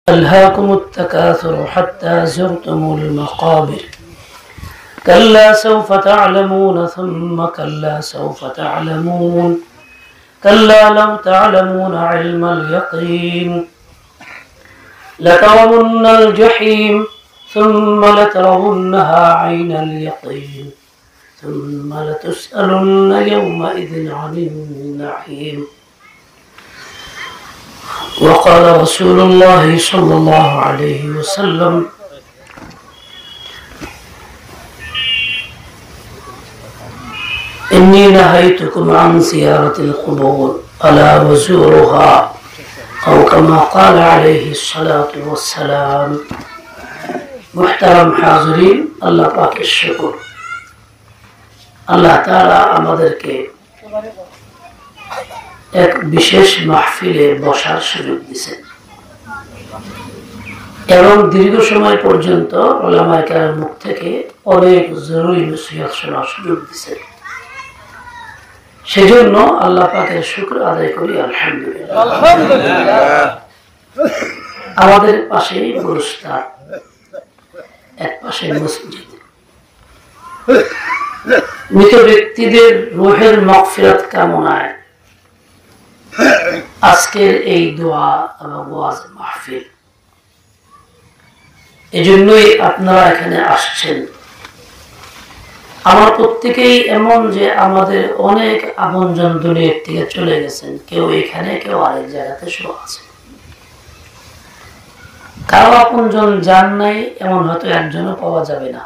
ألهاكم التكاثر حتى زرتم المقابر كلا سوف تعلمون ثم كلا سوف تعلمون كلا لو تعلمون علم اليقين لترون الجحيم ثم لترونها عين اليقين ثم لتسألن يومئذ عن النعيم وقال رسول الله صلى الله عليه وسلم إني نهيتكم عن زيارة القبور ألا وزورها أو كما قال عليه الصلاة والسلام محترم حاضرين الله পাক এর শুকর আল্লাহ তাআলা আমাদেরকে এক বিশেষ মাহফিলে বসার সুযোগ দিয়েছেন এবং দীর্ঘ সময় পর্যন্ত উলামায়ে কেরামের মুখ থেকে অনেক জরুরি নসিহত শোনার সুযোগ দিয়েছেন সেজন্য আল্লাহ পাকের শুকর আদায় করি আলহামদুলিল্লাহ আলহামদুলিল্লাহ আমাদের পাশেই গুরুস্থান এক পাশে মসজিদ মৃত ব্যক্তিদের রূহের মাগফিরাত কামনায় আজকের এই দোয়া এবং ওয়াজ মাহফিল এজন্যই আপনারা এখানে আসছেন আমার প্রত্যেকেই এমন যে আমাদের অনেক আপনজন দুনিয়া থেকে চলে গেছেন কেউ এখানে কেউ আরেক জায়গাতে শুয়ে আছে কারো আপনজন জান নাই এমন হয়তো একজনও পাওয়া যাবে না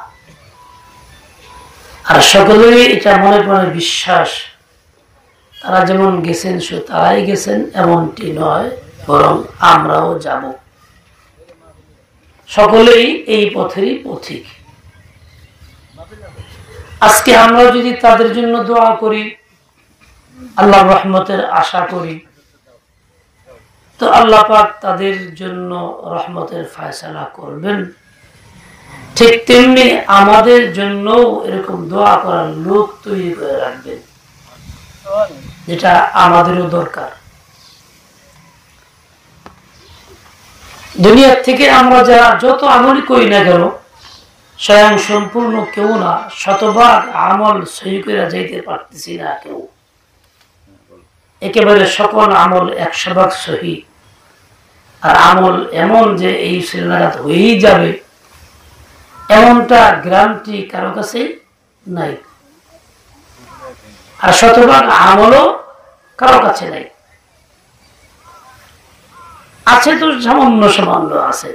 আর সকলেই এটা মনে মনে বিশ্বাস তারা যেমন গেছেন শুধু তারাই গেছেন এমনটি নয় বরং আমরাও যাব সকলেই এই পথেরই পথিক আজকে আমরা যদি তাদের জন্য দোয়া করি আল্লাহর রহমতের আশা করি তো আল্লাহ পাক তাদের জন্য রহমতের ফয়সালা করবেন ঠিক তেমনি আমাদের জন্য এরকম দোয়া করার লোক তৈরি করে রাখবেন যেটা আমাদেরও দরকার দুনিয়ার থেকে আমরা যারা যত আমলই করি না কেন স্বয়ং সম্পূর্ণ কেউ না শতভাগ আমল সহি করে যাইতে পারতেছি না কেউ একেবারে সকল আমল 100% সহি আর আমল এমন যে এই শ্রেণাঘাত হয়েই যাবে এমনটা গ্যারান্টি কারো কাছে নাই আর শতভাগ আমলও কারো কাছে নাই আছে তো সামান্য সামান্য আছে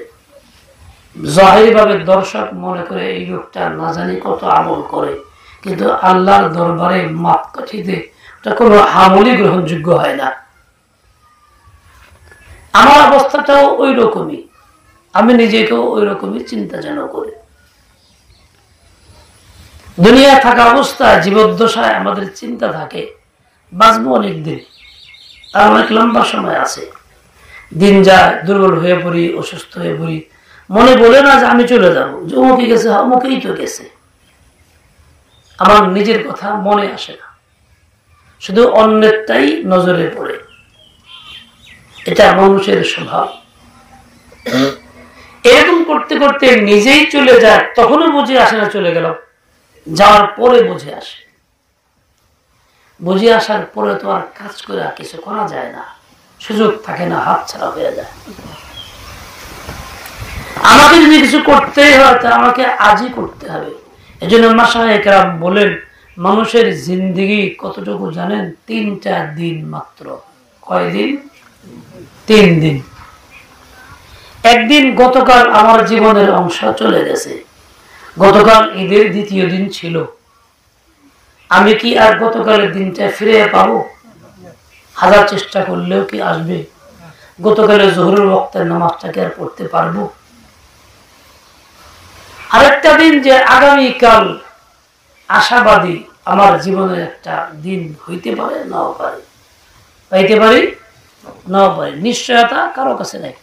জাহিরি ভাবে দর্শক মনে করে এই লোকটা না জানি কত আমল করে কিন্তু আল্লাহর দরবারে মাপকাঠিতে এটা কোনো আমলই গ্রহণযোগ্য হয় না আমার অবস্থাটাও ওই রকমই আমি নিজেকেও ওই রকমই চিন্তা যেন করি দুনিয়া থাকা অবস্থায় জীবদ্দশায় আমাদের চিন্তা থাকে বাঁচবো অনেক দিন আর অনেক লম্বা সময় আছে দিন যায় দুর্বল হয়ে পড়ি অসুস্থ হয়ে পড়ি মনে বলে না যে আমি চলে যাবো যে অমুকে গেছে অমুকেই তো গেছে আমার নিজের কথা মনে আসে না শুধু অন্যেরটাই নজরে পড়ে এটা মানুষের স্বভাব এরকম করতে করতে নিজেই চলে যায় তখনও বুঝে আসে না চলে গেল যাওয়ার পরে বুঝে আসে বুঝে আসার পরে তো আর কাজ করে কিছু করা যায় না সুযোগ থাকে না হাত ছাড়া হয়ে যায় আমাকে যদি কিছু করতে হয় তা আমাকে আজই করতে হবে এজন্য মাশায়েখ কেরাম বলেন মানুষের জিন্দেগি কতটুকু জানেন 3-4 দিন মাত্র কয়দিন 3 দিন একদিন গতকাল আমার জীবনের অংশ চলে গেছে গতকাল ঈদের দ্বিতীয় দিন ছিল আমি কি আর গতকালের দিনটা ফিরে পাবো হাজার চেষ্টা করলেও কি আসবে গতকালের জোহরের ওয়াক্তের নামাজটাকে আর পড়তে পারবো আরেকটা দিন যে আগামীকাল আশাবাদী আমার জীবনের একটা দিন হইতে পারে নাও পারে পাইতে পারি নাও পারে নিশ্চয়তা কারো কাছে নাই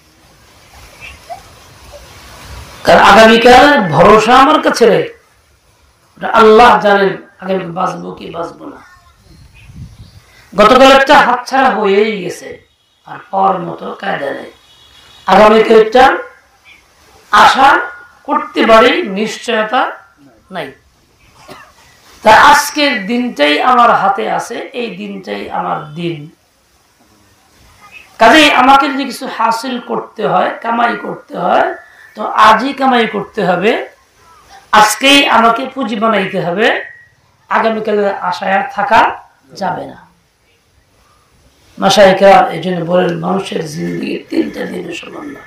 কারণ আগামীকাল ভরসা আমার কাছে নেই আল্লাহ জানেন আগামী বাঁচবো কি বাঁচবো না গতকাল একটা হাতছাড়া হয়েই গেছে আর পাওয়ার মতো কায়দা নেই আগামীকালটা আশা করতে পারি, নিশ্চয়তা নাই। তা আজকের দিনটাই আমার হাতে আছে, এই দিনটাই আমার দিন। কাজেই আমাকে যদি কিছু হাসিল করতে হয়, কামাই করতে হয়, তো আজই কামাই করতে হবে, আজকেই আমাকে পুঁজি বানাইতে হবে। আগামীকালের আশায় আর থাকা যাবে না। মাশায়েখরা এই জন্য বলেন মানুষের জিন্দেগির 3টা দিনের সমান না।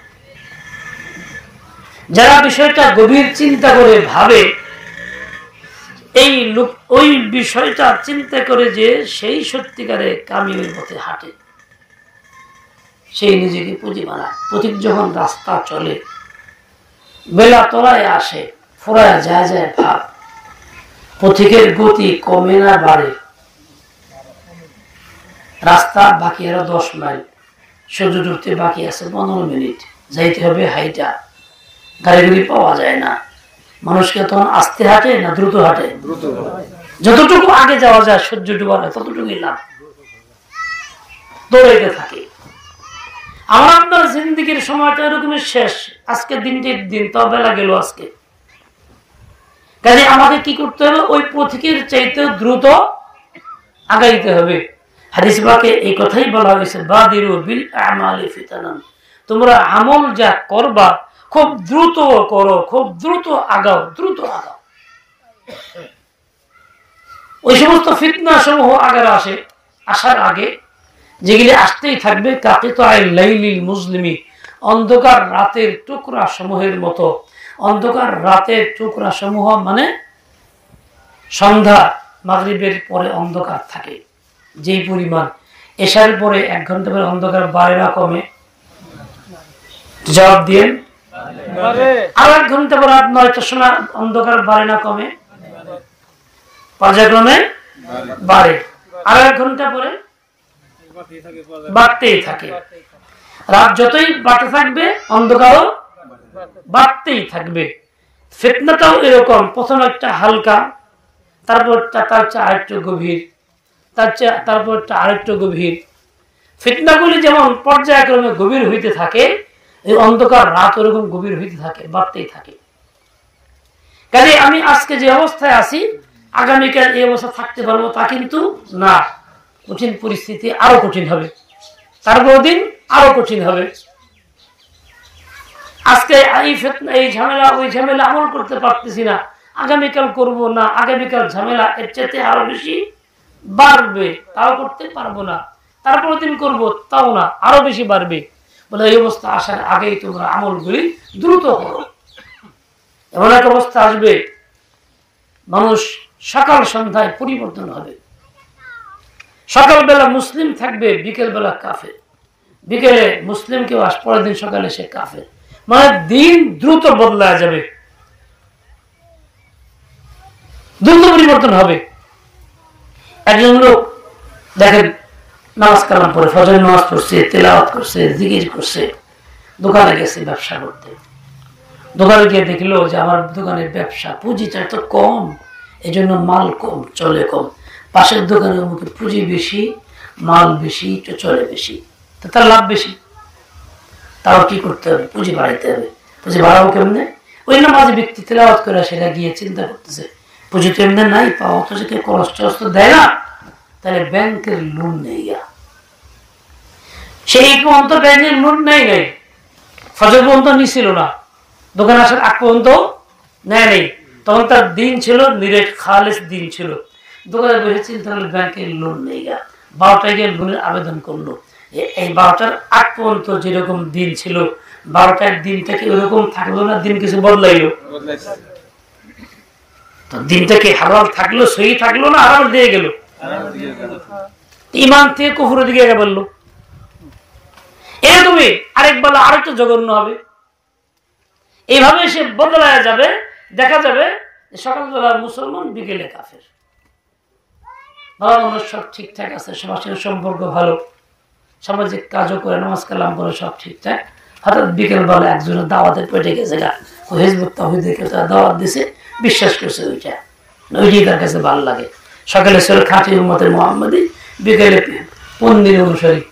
যারা বিষয়টা গভীর চিন্তা করে ভাবে, এই লোক ওই বিষয়টা চিন্তা করে যে সেই সত্যিকারে কামিয়াবের পথে হাঁটে, সেই নিজেকে পুঁজি বানায়। পথিক যখন রাস্তা চলে, বেলা তলায় আসে, ফোরায় যায় যায় ভাব, পথিকের গতি কমে না বাড়ে। রাস্তা বাকি আরো 10 মাইল, সূর্য ডুবতে বাকি আছে 15 মিনিট, যাইতে হবে হাইটা, গাড়ি পাওয়া যায় না। মানুষকে তখন আস্তে হাঁটে না দ্রুত হাঁটে? যতটুকু আগে যাওয়া যায় সূর্য ডুবার ততটুকুই লাভ, দৌড়াইতে থাকে। আমার আপনার জিন্দিগির সময়টা এরকমের শেষ, আজকে দিনটির দিন, তো বেলা গেল আজকে। কাজে আমাকে কি করতে হবে? ওই পথিকের চাইতে দ্রুত আগাইতে হবে। হাদিস পাকে এই কথাই বলা হয়েছে, বাদিরু বিল আমালি ফিতানান, তোমরা আমল যা করবা খুব দ্রুত করো, খুব দ্রুত আগাও, দ্রুত আগাও। ওই সমস্ত ফিতনা সমূহ আসার আগে যেগুলি আসতেই থাকবে, কাকিতা'আল লাইলিল মুজলিমি, অন্ধকার রাতের টুকরা সমূহের মতো। অন্ধকার রাতের টুকরা সমূহ মানে সন্ধ্যা মাগরিবের পরে অন্ধকার থাকে যেই পরিমাণ, এশার পরে 1 ঘন্টা পরে অন্ধকার বাড়ে না কমে? জবাব দিয়ে। আর 1 ঘন্টা পর রাত 9টার সময় অন্ধকার বাড়ে না কমে? পর্যায়ক্রমে বাড়ে। আর 1 ঘন্টা পরে বাড়তেই থাকে। রাত যতই বাড়তে থাকবে অন্ধকারও বাড়তেই থাকবে। ফিতনাটাও এরকম, প্রথম একটা হালকা, তারপর তার চেয়ে আরেকটু গভীর, তারপর আরেকটু গভীর। ফিতনাগুলি যেমন পর্যায়ক্রমে গভীর হইতে থাকে, এই অন্ধকার রাত ওরকম গভীর হইতে থাকে, বাড়তেই থাকে। কাজে আমি আজকে যে অবস্থায় আছি, আগামীকাল এই অবস্থা থাকতে পারবো তা কিন্তু না। কঠিন পরিস্থিতি আরো কঠিন হবে, তারপর দিন আরো কঠিন হবে। আজকে এই ঝামেলা ওই ঝামেলা আমল করতে পারতেছি না, আগামীকাল করব না, আগামীকাল ঝামেলা এর চেয়ে আরো বেশি বাড়বে, তাও করতে পারবো না। তারপর দিন করব, তাও না, আরো বেশি বাড়বে। বলে এই অবস্থা আসার আগেই তোমরা আমলগুলি দ্রুত করো। এমন এক অবস্থা আসবে, মানুষ সকাল সন্ধ্যায় পরিবর্তন হবে। সকালবেলা মুসলিম থাকবে, বিকেল বেলা কাফের, বিকেলে মুসলিম কেউ পরের দিন সকালে সে কাফের। মানে দিন দ্রুত বদলা যাবে, দ্রুত পরিবর্তন হবে। একজন লোক দেখেন নামাজ কালাম পড়ে, ফজরের নামাজ পড়ছে, তেলাওয়াত করছে, জিকির করছে, দোকানে গেছে ব্যবসা করতে। দোকানে গিয়ে দেখলো যে আমার দোকানের ব্যবসা পুঁজিটা তো কম, এই জন্য মাল কম, চলে কম। পাশের দোকানের মুখে পুঁজি বেশি, মাল বেশি, তো চলে বেশি, তো তার লাভ বেশি। তাও কি করতে হবে? পুঁজি বাড়াইতে হবে। পুঁজি বাড়াবো কেমনে? ওই নামাজি ব্যক্তি তেলাওয়াত করে সেটা গিয়ে চিন্তা করতেছে, পুঁজি তো এমনি নাই, পাওয়া তো কেউ খরচ দেয় না, তাহলে ব্যাংকের লোন নেই গা। সেই পর্যন্ত ব্যাংকের লোন নেই, ফজর পর্যন্ত নিছিল না, দোকান আসার আগ পর্যন্ত নেই। তখন তার দিন ছিল নিরেট খালেস দিন ছিল, দোকানে বসে চিন্তা করলো ব্যাংকের লোন নেই গা। 12টায় গিয়ে লোনের আবেদন করলো। এই 12টার আগ পর্যন্ত যেরকম দিন ছিল, 12টার দিনটাকে ওরকম থাকলো না, দিন কিছু বদলাইলো? তো দিনটাকে হালাল থাকলো, সহি থাকলো না হারাম দিয়ে গেল? ইমান থেকে কুফরের দিকে আগে বললো। এরকমই আরেক বেলা আরেকটা জঘন্য হবে। এইভাবে সে বদলায় যাবে, দেখা যাবে সকালবেলা মুসলমান, বিকেলে কাফের। ভালো মানুষ সব ঠিকঠাক আছে, সবার সাথে সম্পর্ক ভালো, সামাজিক কাজও করে, নামাজ কালাম করে, সব ঠিকঠাক। হঠাৎ বিকেল বেলা একজনের দাওয়াতের পেটে গেছে, হিজবুত তাওহীদকে দাওয়াত দিছে, বিশ্বাস করছে ওইটাই তার কাছে ভালো লাগে। সকালে ছিল খাঁটি উম্মতের মুহাম্মাদি, বিকেলে পন্দির অনুসারী,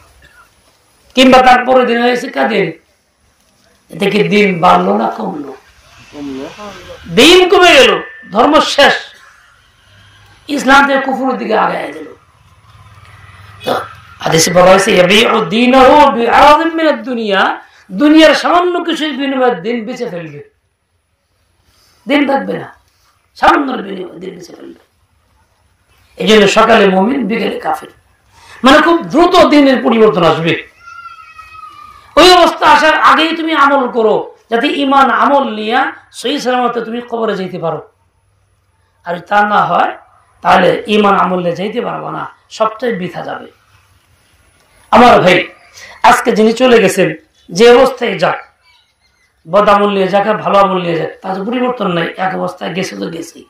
কিংবা তারপরের দিন হয়েছে কাদিয়ানী। এতে কি দিন বাড়লো না কমলো? দিন কমে গেল, ধর্ম শেষ, ইসলাম থেকে কুফরের দিকে আগায় গেল। হাদিসে বলা হয়েছে ইয়াবিউ দীনাহু বিআরাদিন মিনাদ দুনিয়া, দুনিয়ার সামান্য কিছুর বিনিময়ে দিন বেঁচে ফেলবে, দিন থাকবে না, সামান্য বিনিময়ে দিন বেঁচে ফেলবে। এই জন্য সকালে মুমিন বিকেলে কাফের, মানে খুব দ্রুত দিনের পরিবর্তন আসবে। ওই অবস্থা আসার আগেই তুমি আমল করো, যাতে ইমান আমল নিয়ে সহি সালামতে তুমি কবরে যেতে পারো। আর তা না হয় তাহলে ইমান আমল নিয়ে যেতে পারবো না, সবটাই বৃথা যাবে। আমার ভাই, আজকে যিনি চলে গেছেন, যে অবস্থায় যাক, বদ আমল নিয়ে যাক আর ভালো আমল নিয়ে যাক, তার পরিবর্তন নাই, এক অবস্থায় গেছে তো গেছেই।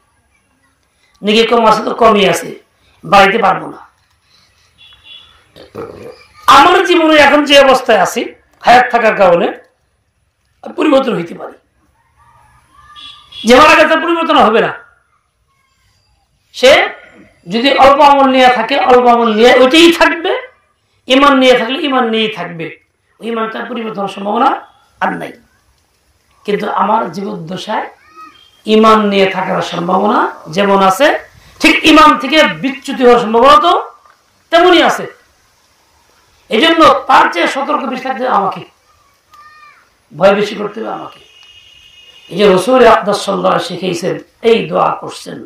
নাকি কম আছে তো কমই আছে, বাড়িতে পারবো না। আমার জীবনে এখন যে অবস্থায় আছি, হায়াত থাকার কারণে পরিবর্তন হইতে পারে, যে মারা গেছে পরিবর্তন হবে না। সে যদি অল্প আমল নিয়ে থাকে, অল্প আমল নিয়ে ওইটাই থাকবে, ইমান নিয়ে থাকলে ইমান নিয়েই থাকবে, ওই ইমানটার পরিবর্তনের সম্ভাবনা আর নাই। কিন্তু আমার জীবদ্দশায় ইমান নিয়ে থাকার সম্ভাবনা যেমন আছে, ঠিক ইমান থেকে বিচ্যুতি হওয়ার সম্ভাবনা তো তেমনই আছে। এই জন্য তার চেয়ে সতর্ক বেশি থাকতে আমাকে, ভয় বেশি করতে হবে আমাকে। এই যে রাসূল আকরাম সাল্লাল্লাহু আলাইহি ওয়াসাল্লাম শিখিয়েছেন, এই দোয়া করছেন,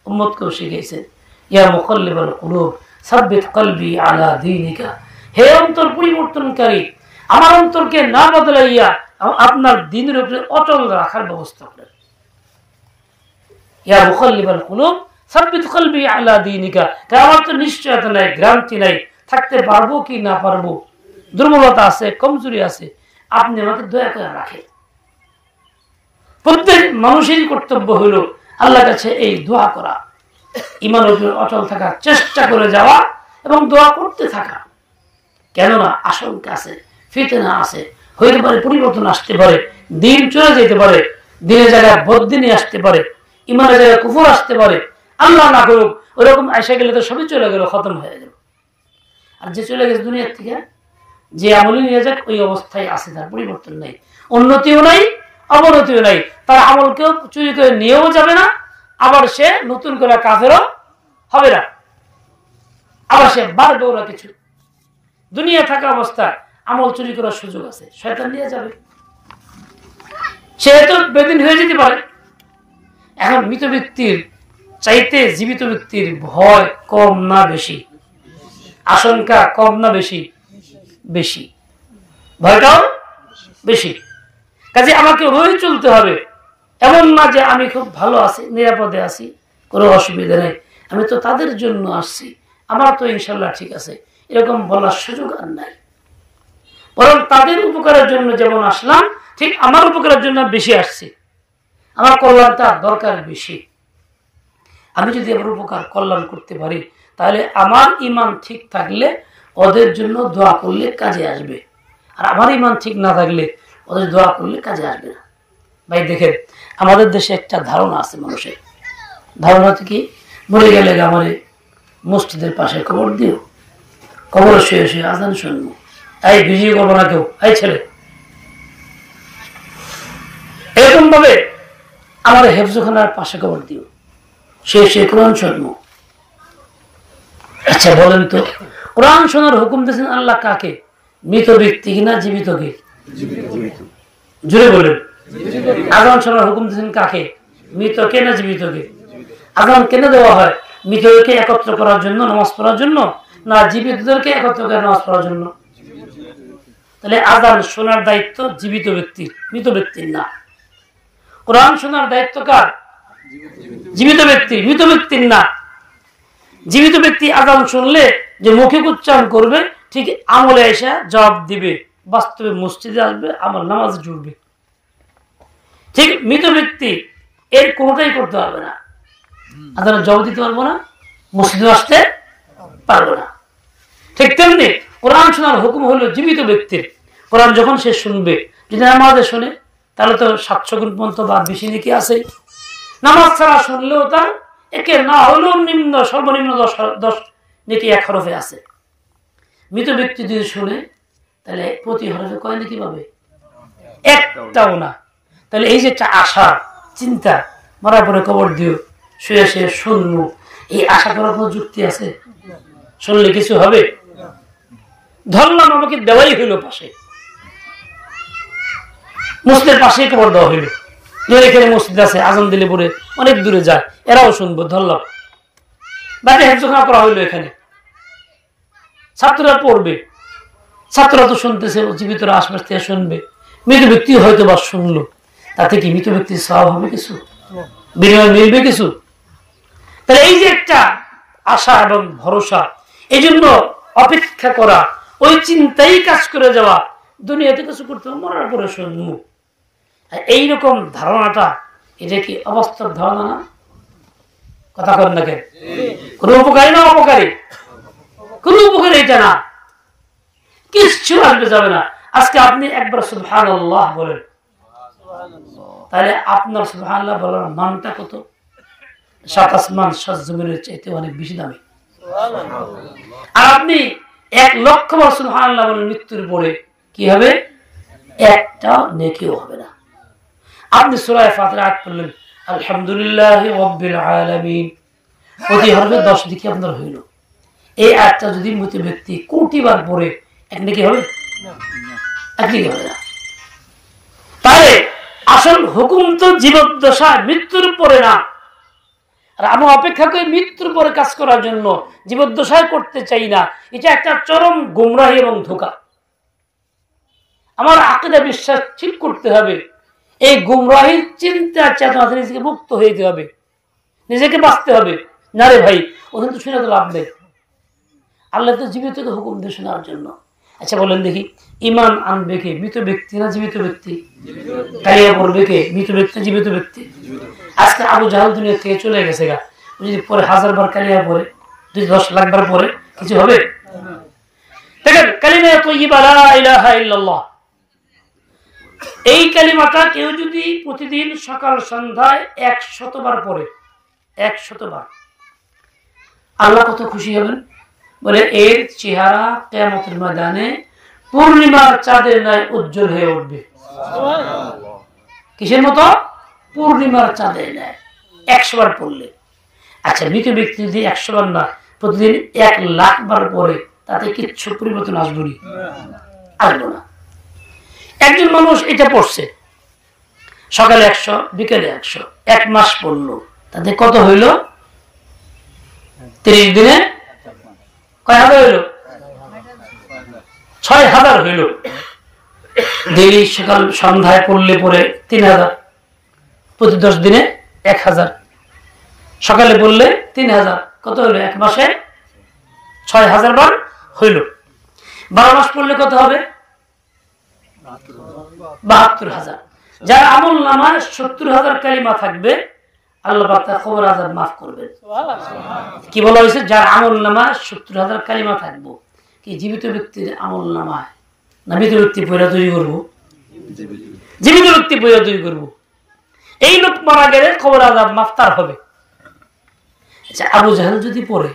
উম্মতকেও শিখিয়েছেন, ইয়া মুকাল্লিবাল কুলুব সাব্বিত কলবি আলা দীনিকা, হে অন্তর পরিবর্তনকারী, আমার অন্তরকে না বদলাইয়া আপনার দ্বীনের উপরে অটল রাখার ব্যবস্থা করেন। ইয়া মুকাল্লিবাল কুলুব সাব্বিত কলবি আলা দীনিকা, আমার তো নিশ্চয়তা নাই, গ্যারান্টি নাই, থাকতে পারবো কি না পারবো, দুর্বলতা আছে, কমজোরি আছে, আপনি আমাকে দয়া করে রাখেন। প্রত্যেক মানুষেরই কর্তব্য হলো আল্লাহর কাছে এই দোয়া করা, ইমানের উপরে অটল থাকার চেষ্টা করে যাওয়া এবং দোয়া করতে থাকা। কেননা আশঙ্কা আছে, ফিতনা আছে, হইতে পারে পরিবর্তন আসতে পারে, দিন চলে যেতে পারে, দিনের জায়গায় বদদিনী আসতে পারে, ইমানের জায়গায় কুফর আসতে পারে। আল্লাহ না করুক, ওরকম আইসা গেলে তো সবই চলে গেল, খতম হয়ে গেল। আর যে চলে গেছে দুনিয়ার থেকে, যে আমলে নিয়ে যাক ওই অবস্থায় আছে, তার পরিবর্তন নাই, উন্নতিও নাই, অবনতিও নাই। তার আমলকেও চুরি করে নিয়েও যাবে না, আবার সে নতুন করে কাফেরও হবে না, আবার সে বাড়বেও না কিছু। দুনিয়া থাকা অবস্থায় আমল চুরি করার সুযোগ আছে, শয়তান নিয়ে যাবে, সে তো বেদিন হয়ে যেতে পারে। এখন মৃত ব্যক্তির চাইতে জীবিত ব্যক্তির ভয় কম না বেশি? আশঙ্কা কম না বেশি? বেশি, ভয়টাও বেশি। কাজে আমাকে ওই চলতে হবে, এমন না যে আমি খুব ভালো আছি, নিরাপদে আছি, কোনো অসুবিধা নেই, আমি তো তাদের জন্য আসছি, আমার তো ইনশাল্লাহ ঠিক আছে, এরকম বলার সুযোগ আর নাই। বরং তাদের উপকারের জন্য যেমন আসলাম, ঠিক আমার উপকারের জন্য বেশি আসছি, আমার কল্যাণটা দরকার বেশি। আমি যদি আমার উপকার কল্যাণ করতে পারি, তাহলে আমার ইমান ঠিক থাকলে ওদের জন্য দোয়া করলে কাজে আসবে, আর আমার ইমান ঠিক না থাকলে ওদের দোয়া করলে কাজে আসবে না। ভাই দেখেন, আমাদের দেশে একটা ধারণা আছে মানুষের, ধারণা কি, মরে গেলে আমার মসজিদের পাশে কবর দিও, কবর শুয়ে শুয়ে আজান শুনবো, এই ভিডিও করবো না কেউ, এই ছেলে, এরকম ভাবে আমার হেফজখানার পাশে কবর দিও, সে কোরআন শুনবো। আচ্ছা বলেন তো, কোরআন শোনার হুকুম দিয়েছেন আল্লাহ কাকে? মৃত ব্যক্তি কিনা জীবিতকে? জুড়ে বলেন। আজান শোনার হুকুম দিয়েছেন কাকে? মৃতকে না জীবিতকে? আজান কেন দেওয়া হয়? মৃতকে একত্র করার জন্য, নামাজ পড়ার জন্য, না জীবিতদেরকে একত্র করে নামাজ পড়ার জন্য? তাহলে আজান শোনার দায়িত্ব জীবিত ব্যক্তির, মৃত ব্যক্তির না। কোরআন শোনার দায়িত্ব কার? জীবিত ব্যক্তির, মৃত ব্যক্তির না। জীবিত ব্যক্তি আজান শুনলে যে মৌখিক উচ্চারণ করবে, ঠিক আমলে এসে জবাব দিবে, বাস্তবে মসজিদে আসবে, আমার নামাজে জুড়বে। ঠিক মৃত ব্যক্তি এর কোনোটাই করতে পারবে না, আজানের জবাব দিতে পারবো না, মসজিদে আসতে পারবো না। ঠিক তেমনি কোরআন শোনার হুকুম হলো জীবিত ব্যক্তির। কোরআন যখন সে শুনবে, যদি নামাজে শোনে তাহলে তো 700 গুণ পর্যন্ত বা বেশি নাকি আছে। নামাজ ছাড়া শুনলেও তার একে না হলেও নিম্ন সর্বনিম্ন 10 নাকি 1 হরফে আছে। মৃত ব্যক্তি যদি শুনে তাহলে প্রতি হরফে কয় নাকি পাবে? একটাও না। তাহলে এই যে একটা আশা চিন্তা, মরার পরে কবর দিও, শুয়ে শুয়ে শুনবো, এই আশা করার কোনো যুক্তি আছে? শুনলে কিছু হবে? ধরলাম আমাকে দেওয়াই হইল পাশে, মসজিদের পাশে কবর দেওয়া হইল, এখানে মসজিদ আছে, আজান দিলে পরে অনেক দূরে যায়, এরাও শুনবো, ধরলাম বাড়ি হেফজোখা করা হইলো, এখানে ছাত্ররা পড়বে, ছাত্ররা তো শুনতেছে, জীবিতরা আশপাশ থেকে শুনবে, মৃত ব্যক্তি হয়তো বা শুনলো, তাতে কি মৃত ব্যক্তির স্বভাব হবে কিছু? বিনিময় মিলবে কিছু? তাহলে এই যে একটা আশা এবং ভরসা, এই জন্য অপেক্ষা করা, ওই চিন্তাই কাজ করে যাওয়া, দুনিয়াতে কিছু করতে মরার পরে শুনবো, এইরকম ধারণাটা, এটা কি অবাস্তব ধারণা না? কথা করেন না কেন? কোন উপকারী না অপকারী? কোন উপকারী এটা না, কিচ্ছু আসবে যাবে না। আজকে আপনি একবার সুবহানাল্লাহ বলেন, তাহলে আপনার সুবহানাল্লাহ বলার মানটা কত? 7 আসমান 7 জমিনের চাইতে অনেক বেশি দামি। আর আপনি 1 লক্ষ বার সুবহানাল্লাহ বলেন, মৃত্যুর পরে কি হবে? একটা নেকিও হবে না। আপনি সূরা ফাতিহা আয়াত পড়লেন, আলহামদুলিল্লাহি রাব্বিল আলামিন, প্রতি হরফে 10 নেকি আপনার হইল। এই আয়াতটা যদি মৃত ব্যক্তি কোটিবার পড়ে, এক নেকি হবে? এক নেকি হবে না। তাহলে আসল হুকুম তো জীবদ্দশা, মৃত্যুর পরে না। আর আমি অপেক্ষা করি মৃত্যুর পরে কাজ করার জন্য, জীবদ্দশায় করতে চাই না। এটা একটা চরম গুমরাহি এবং ধোঁকা। আমার আকীদা বিশ্বাস ঠিক করতে হবে, এই গুমরাহির চিন্তা চেতনা থেকে নিজেকে মুক্ত হইতে হবে, নিজেকে বাঁচতে হবে। না রে ভাই, ওখানে তো শুনে তো লাভ নেই, আল্লাহ তো জীবিতকে হুকুম দিয়ে শোনার জন্য। আচ্ছা বলেন দেখি, ইমান আনবে কে? মৃত ব্যক্তি না জীবিত ব্যক্তি? কালিয়া পড়বে কে? মৃত ব্যক্তি জীবিত ব্যক্তি? আজকে আবু জাহাল দুনিয়া থেকে চলে গেছে গা, যদি পরে 1000 বার কালিয়া পড়ে, 10 লাখ বার পরে কিছু হবে? দেখেন, কালিমা তাইয়্যিবা লা ইলাহা ইল্লাল্লাহ, এই কালিমাটা কেউ যদি প্রতিদিন সকাল সন্ধ্যায় 100 বার পড়ে, 100 বার, আল্লাহ কত খুশি হবেন। বলে এর চেহারা কিয়ামতের ময়দানে পূর্ণিমার চাঁদের ন্যায় উজ্জ্বল হয়ে উঠবে। কিসের মতো? পূর্ণিমার চাঁদের ন্যায়, 100 বার পড়লে। আচ্ছা, মৃত ব্যক্তি যদি 100 বার না, প্রতিদিন 1 লাখ বার পড়ে, তাতে কিচ্ছু পরিবর্তন আসবে না। একজন মানুষ এটা পড়ছে, সকালে 100, বিকেলে 100, 1 মাস পড়লো, তাতে কত হইল? 30 দিনে কয় হাজার হইল? 6000 হইল। ডেইলি সকাল সন্ধ্যায় পড়লে পরে 3000, প্রতি 10 দিনে 1000, সকালে পড়লে 3000, কত হইল? 1 মাসে 6000 বার হইল। 12 মাস পড়লে কত হবে? 72000। যার আমল নামায় 70000 কালিমা থাকবে, আল্লাহ পাক তার কবর আযাব মাফ করবেন। কি বলা হয়েছে? যার আমল নামায় 70000 কালিমা থাকবো। কি জীবিত ব্যক্তির আমল নামায় না মৃত ব্যক্তি পয়লা তৈরি করবো? জীবিত ব্যক্তি পয়লা তৈরি করবো। এই লোক মারা গেলে কবর আযাব মাফ তার হবে। আচ্ছা, আবু জাহেল যদি পড়ে,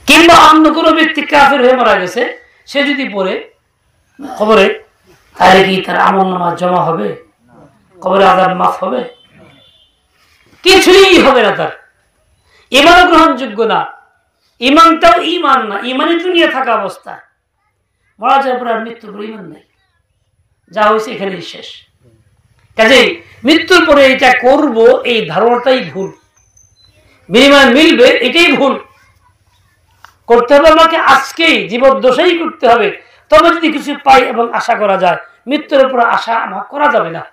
কিংবা অন্য কোনো ব্যক্তি কাফের হয়ে মারা গেছে, সে যদি পড়ে কবরে, তাহলে কি তার আমল নামা জমা হবে? কবরে আযাব মাফ হবে? কিছুই হবে না। তার ইমান গ্রহণযোগ্য না। ইমানটাও ইমান না, ইমানই দুনিয়া থাকা অবস্থা, মারা যাওয়ার পর আর মৃত্যুর পর ইমান নেই, যা হয়েছে এখানেই শেষ। কাজেই মৃত্যুর পরে এটা করব, এই ধারণাটাই ভুল। বিনিময় মিলবে, এটাই ভুল। করতে হবে আমাকে আজকেই, জীবদ্দশাই করতে হবে। তবে যদি কিছু পাই এবং আশা করা যায়, মৃত্যুর উপরে আশা আমার করা যাবে না।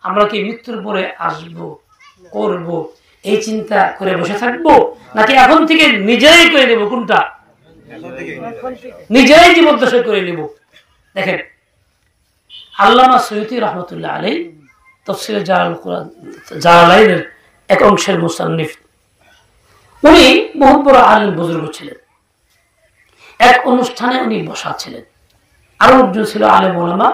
আমরা কি মৃত্যুর পরে আসবো, করব, এই চিন্তা করে বসে থাকবো, নাকি এখন থেকে নিজেরাই করে নেব? কোনটা? নিজেরাই জীবদ্দশা করে নেব। দেখেন, আল্লামা সৈয়দী রহমতুল্লাহ আলাইহি তাফসীরে জালালাইনের এক অংশের মুসান্নিফ, উনি বহুত বড় আলেম বুজুর্গ ছিলেন। এক অনুষ্ঠানে উনি বসা ছিলেন, আরো একজন ছিল আলেম ওলামা,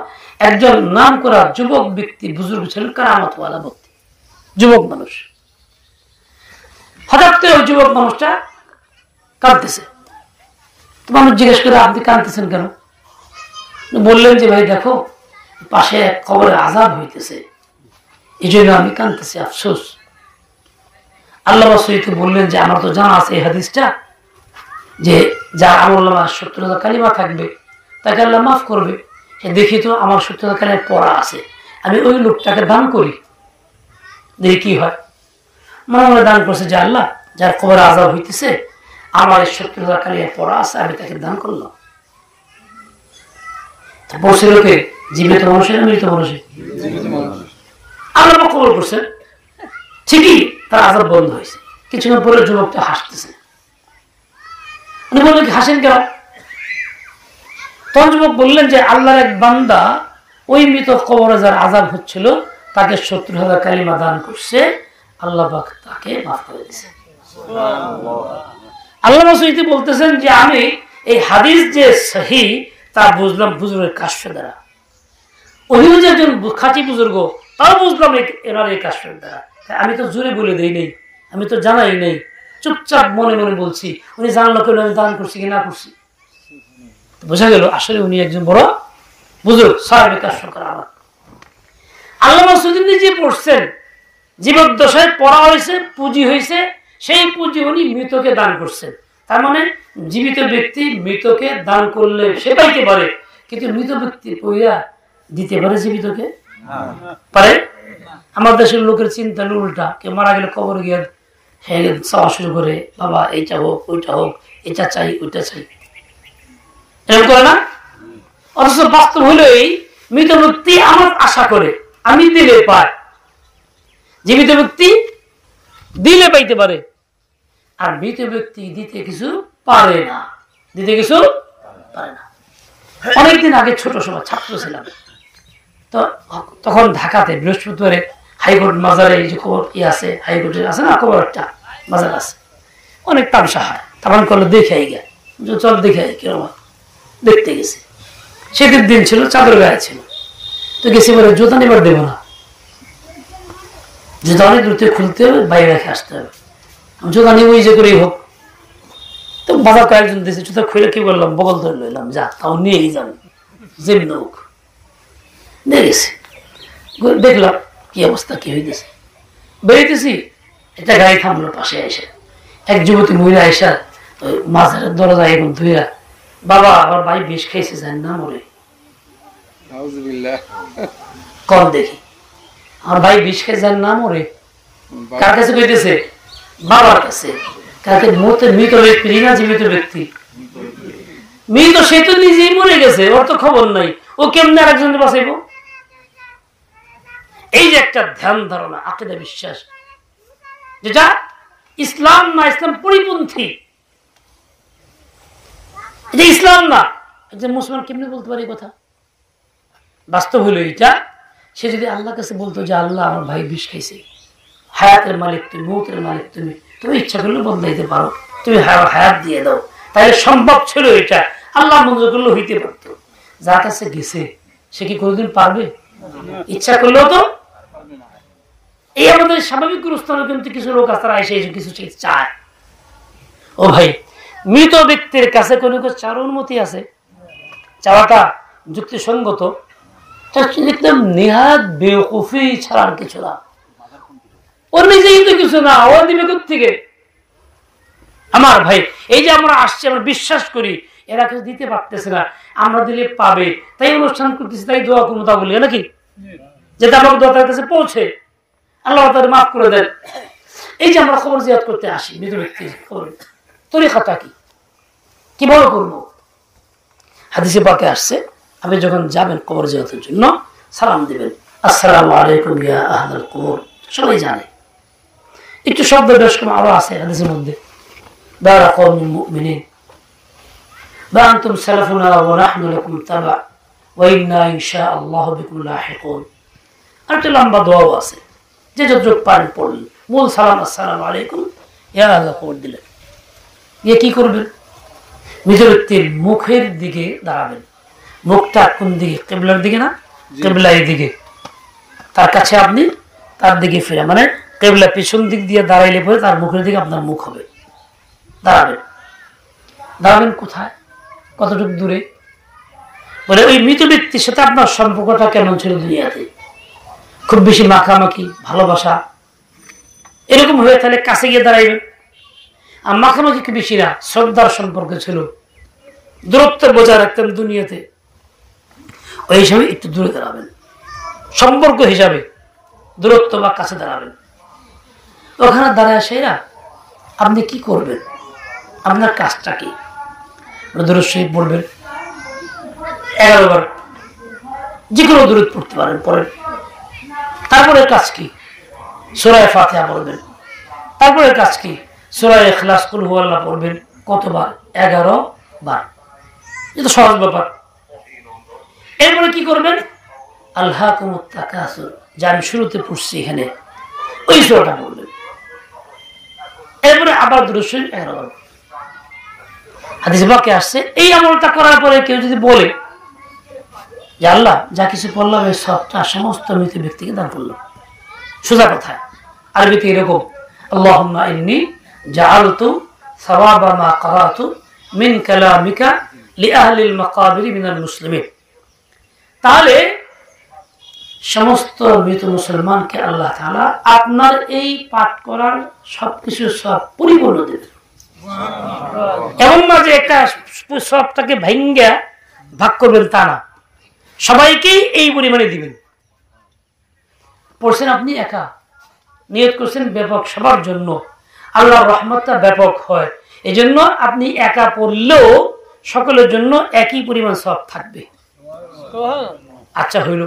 একজন নাম করা যুবক ব্যক্তি বুজুর্গ ছিলেন, কারামাতওয়ালা ব্যক্তি, যুবক মানুষ। হঠাৎ করে ওই যুবক মানুষটা কাঁদতেছে। তো মানুষ জিজ্ঞেস করে, আপনি কাঁদতেছেন কেন? বললেন যে, ভাই দেখো, পাশে কবরে আযাব হইতেছে, এই জন্য আমি কাঁদতেছি, আফসোস। আল্লাহ রাসূল বললেন যে আমার তো জানা আছে এই হাদিসটা, যে যার আমলনামায় ৭০,০০০ কালিমা থাকবে তাকে আল্লাহ মাফ করবে। দেখি তো আমার ৭০,০০০ কালিমা পড়া আছে, আমি ওই লোকটাকে দান করি, দেখি কি হয়। মনে মনে দান করছে যে আল্লাহ, যার কবরে আযাব হইতেছে আমার ৭০,০০০ কালিমা পড়া আছে, আমি তাকে দান করলাম। বলছে লোকে জীবিত মানুষের, মৃত মানুষের, আল্লাহ কবর করছেন, ঠিকই তার আযাব বন্ধ হয়েছে। কিছুক্ষণ পরে যুবকটা হাসতেছে, উনি বললেন হাসেন কেন? তখন যুবক বললেন যে আল্লাহর এক বান্দা ওই মৃত কবরে যার আযাব হচ্ছিল তাকে ৭০,০০০ কালিমা দান করছে, আল্লাহ পাক তাকে মাফ করে দিয়েছে। আল্লাহ রাসূল বলতেছেন যে আমি এই হাদিস যে সহিহ তা বুঝলাম হুজুরের কাশফের দ্বারা। উনিও যে একজন খাঁটি বুজুর্গ তাও বুঝলাম এনার এই কাশফের দ্বারা। আমি তো জোরে বলে দেই নেই, আমি তো জানাই নেই, চুপচাপ মনে মনে বলছি। উনি জানলো কেন আমি দান করছি কি না করছি, বোঝা গেল আসলে উনি একজন বড় বুজুর্গ, সাহেবে কাশফ করা। আমার আল্লাহ রাসূল নিজে পড়ছেন, জীবদ্দশায় পড়া হয়েছে, পুঁজি হয়েছে, সেই পুঁজি উনি মৃতকে দান করছেন। তার মানে জীবিত ব্যক্তি মৃতকে দান করলে সে পাইতে পারে, কিন্তু মৃত ব্যক্তি পইয়া দিতে পারে জীবিতকে পারে? আমার দেশের লোকের চিন্তা উল্টা, কেউ মারা গেলে কবর গিয়ে চাওয়া শুরু করে, বাবা এইটা হোক ওইটা হোক, এটা চাই ওইটা চাই, এরকম করে না? অথচ বাস্তব হলো এই মৃত ব্যক্তি আমার আশা করে আমি দিলে পাই, জীবিত ব্যক্তি দিলে পাইতে পারে, আর মৃত ব্যক্তি দিতে কিছু পারে না, দিতে কিছু পারে না। অনেকদিন আগে ছোট সময় ছাত্র ছিলাম, তো তখন ঢাকাতে বৃহস্পতিবারে হাইকোর্ট মাজারে এই যে খবর আছে, হাইকোর্টের আছে না খবর একটা মাজার আছে, অনেক তামসা হয়। তখন করলো দেখে গে, চল দেখে কিরকম, দেখতে গেছি। শীতের দিন ছিল, চাদর গায়ে ছিল, তো গেছি বলে জুতা নেবার দেবো না, জুতা অনেক দূর থেকে খুলতে হবে, বাইরে রেখে আসতে হবে, জুতা নিব যে করেই হোক। তো বাজার কয়েকজন দিয়েছে, জুতা খুলে কি বললাম, বগল ধরে লইলাম, যা তাও নিয়েই যান, যেমন হোক নিয়ে গেছি। দেখলাম কি অবস্থা, কি হইতেছে। বেরিয়েছি, একটা গাড়ি থামলো পাশে এসে, এক যুবতী মহিলা এসে মাঝের দরজা এখন ধুইয়া, বাবা আমার ভাই বিষ খাইছে জান না মরে, কল দেখি আমার ভাই বিষ খাই যান না মরে। কার কাছে কইতেছে? বাবার কাছে। কাকে? মৃত ব্যক্তি না জীবিত ব্যক্তি? মৃত, সে তো নিজেই মরে গেছে, ওর তো খবর নাই, ও কেমনে আরেকজনকে বাঁচাইব? এই যে একটা ধ্যান ধারণা, আকীদা, বিশ্বাস, যেটা ইসলাম না, ইসলাম পরিপন্থী, এটা ইসলাম না। একজন মুসলমান কেমনে বলতে পারে কথা? বাস্তব হলো এটা, সে যদি আল্লাহর কাছে বলতো যে আল্লাহ আমার ভাই বিষ খাইছে, হায়াতের মালিক তুমি, মৌতের মালিক তুমি, তুমি ইচ্ছা করলে বদলাইতে পারো, তুমি হায়াত দিয়ে দাও, তাহলে সম্ভব ছিল এটা, আল্লাহ মঞ্জুর করলে হইতে পারতো। যার কাছে গেছে সে কি কোনোদিন পারবে? ইচ্ছা করলেও তো। এই আমাদের স্বাভাবিক গুরুস্থানে কিন্তু কিছু লোক আছে, তারা এসে কিছু চায়। ও ভাই, মৃত ব্যক্তির কাছে কোনো চার অনুমতি আছে, চাওয়াটা যুক্তিসঙ্গত, দেখলাম নেহাত বেওকুফি ছাড়ার কিছু না। ওর নিজেই তো কিছু না, ও দিবে থেকে। আমার ভাই, এই যে আমরা আসছি, আমরা বিশ্বাস করি এরা কিছু দিতে পারতেছে না, আমরা দিলে পাবে, তাই অনুষ্ঠান করতেছি, তাই দোয়া করবো, তা বলি নাকি, যেটা আমার দোয়া তার কাছে পৌঁছে, আল্লাহ তাদের মাফ করে দেন। এই যে আমরা খবর জিয়াদ করতে আসি, মৃত ব্যক্তির খবর, তরিকাটা কি, কিভাবে করবো? হাদিসে পাকে আসছে, আপনি যখন যাবেন কবর জিয়ারতের জন্য সালাম দিবেন, আসসালামু আলাইকুম ইয়া আহলাল কুবুর, সবাই জানে। একটু শব্দ বেশ কম আরো আছে হাদিসের মধ্যে, দারা কওমিল মুমিনিন বা আনতুম সালাফুনা ওয়া নাহনু লাকুম তাবা ওয়া ইন্না ইনশাআল্লাহু বিকুম লাহিকুন। আর একটা লম্বা দোয়াও আছে, যে যতটুকু পারেন পড়লেন। মূল সালাম আসসালামু আলাইকুম ইয়া আহলাল কুবুর দিলেন, ইয়ে কি করবেন? মৃত ব্যক্তির মুখের দিকে দাঁড়াবেন, মুখটা কোন দিকে? কিবলার দিকে না, কিবলার দিকে, তার কাছে আপনি তার দিকে ফিরে, মানে কিবলা পিছন দিক দিয়ে দাঁড়াইলে পরে তার মুখের দিকে আপনার মুখ হবে, দাঁড়াবেন। দাঁড়াবেন কোথায়? কতটুকু দূরে? বলে ওই মৃত ব্যক্তির সাথে আপনার সম্পর্কটা কেমন ছিল দুনিয়াতে? খুব বেশি মাখামাখি, ভালোবাসা এরকম হয়ে তাহলে কাছে গিয়ে দাঁড়াইবেন। আর মাখামাখি খুব বেশি না, শ্রদ্ধার সম্পর্ক ছিল, দূরত্ব বজায় রাখতেন দুনিয়াতে, ওই হিসাবে একটু দূরে দাঁড়াবেন, সম্পর্ক হিসাবে দূরত্ব বা কাছে দাঁড়াবেন। ওখানে দাঁড়ায় সেরা আপনি কি করবেন? আপনার কাজটা কি? দরুদ শরীফ পড়বেন 11 বার, যে কোনো দরুদ পড়তে পারেন, পড়েন। তারপরে কাজ কি? সূরা ফাতিহা পড়বেন। তারপরে কাজ কি? সূরা ইখলাস, কুল হুয়াল্লাহ পড়বেন। কতবার? 11 বার। এটা সহজ ব্যাপার। এরপরে কি করবেন? আলহাকুমুত তাকাসুর, যা আমি শুরুতে পড়ছি এখানে, ওই সূরাটা পড়বেন। এরপরে আবার দরুদ শরীফ 11 বার। হাদিসে পাকে আসছে এই আমলটা করার পরে কেউ যদি বলে যে আল্লাহ যা কিছু পড়লাম এই সবটা সমস্ত মৃত ব্যক্তিকে দান করলাম, সোজা কথা আরবিতে এরকম, আল্লাহুম্মা ইন্নী জাআলতু সাওয়াবা মা ক্বরাতু মিন কালামিকা লিআহলিল মাকাবির মিনাল মুসলিমিন। তাহলে সমস্ত মৃত মুসলমানকে আল্লাহ তাআলা আপনার এই পাঠ করার সবকিছু সব পরিপূর্ণ দেবেন। এমন না যে একটা সবটাকে ভাঙ্গা ভাগ করবেন, তা না, সবাইকেই এই পরিমাণে দিবেন। পড়ছেন আপনি একা, নিয়ত করছেন ব্যাপক সবার জন্য, আল্লাহর রহমতটা ব্যাপক হয়, এই জন্য আপনি একা পড়লেও সকলের জন্য একই পরিমাণ সব থাকবে। আচ্ছা হইল,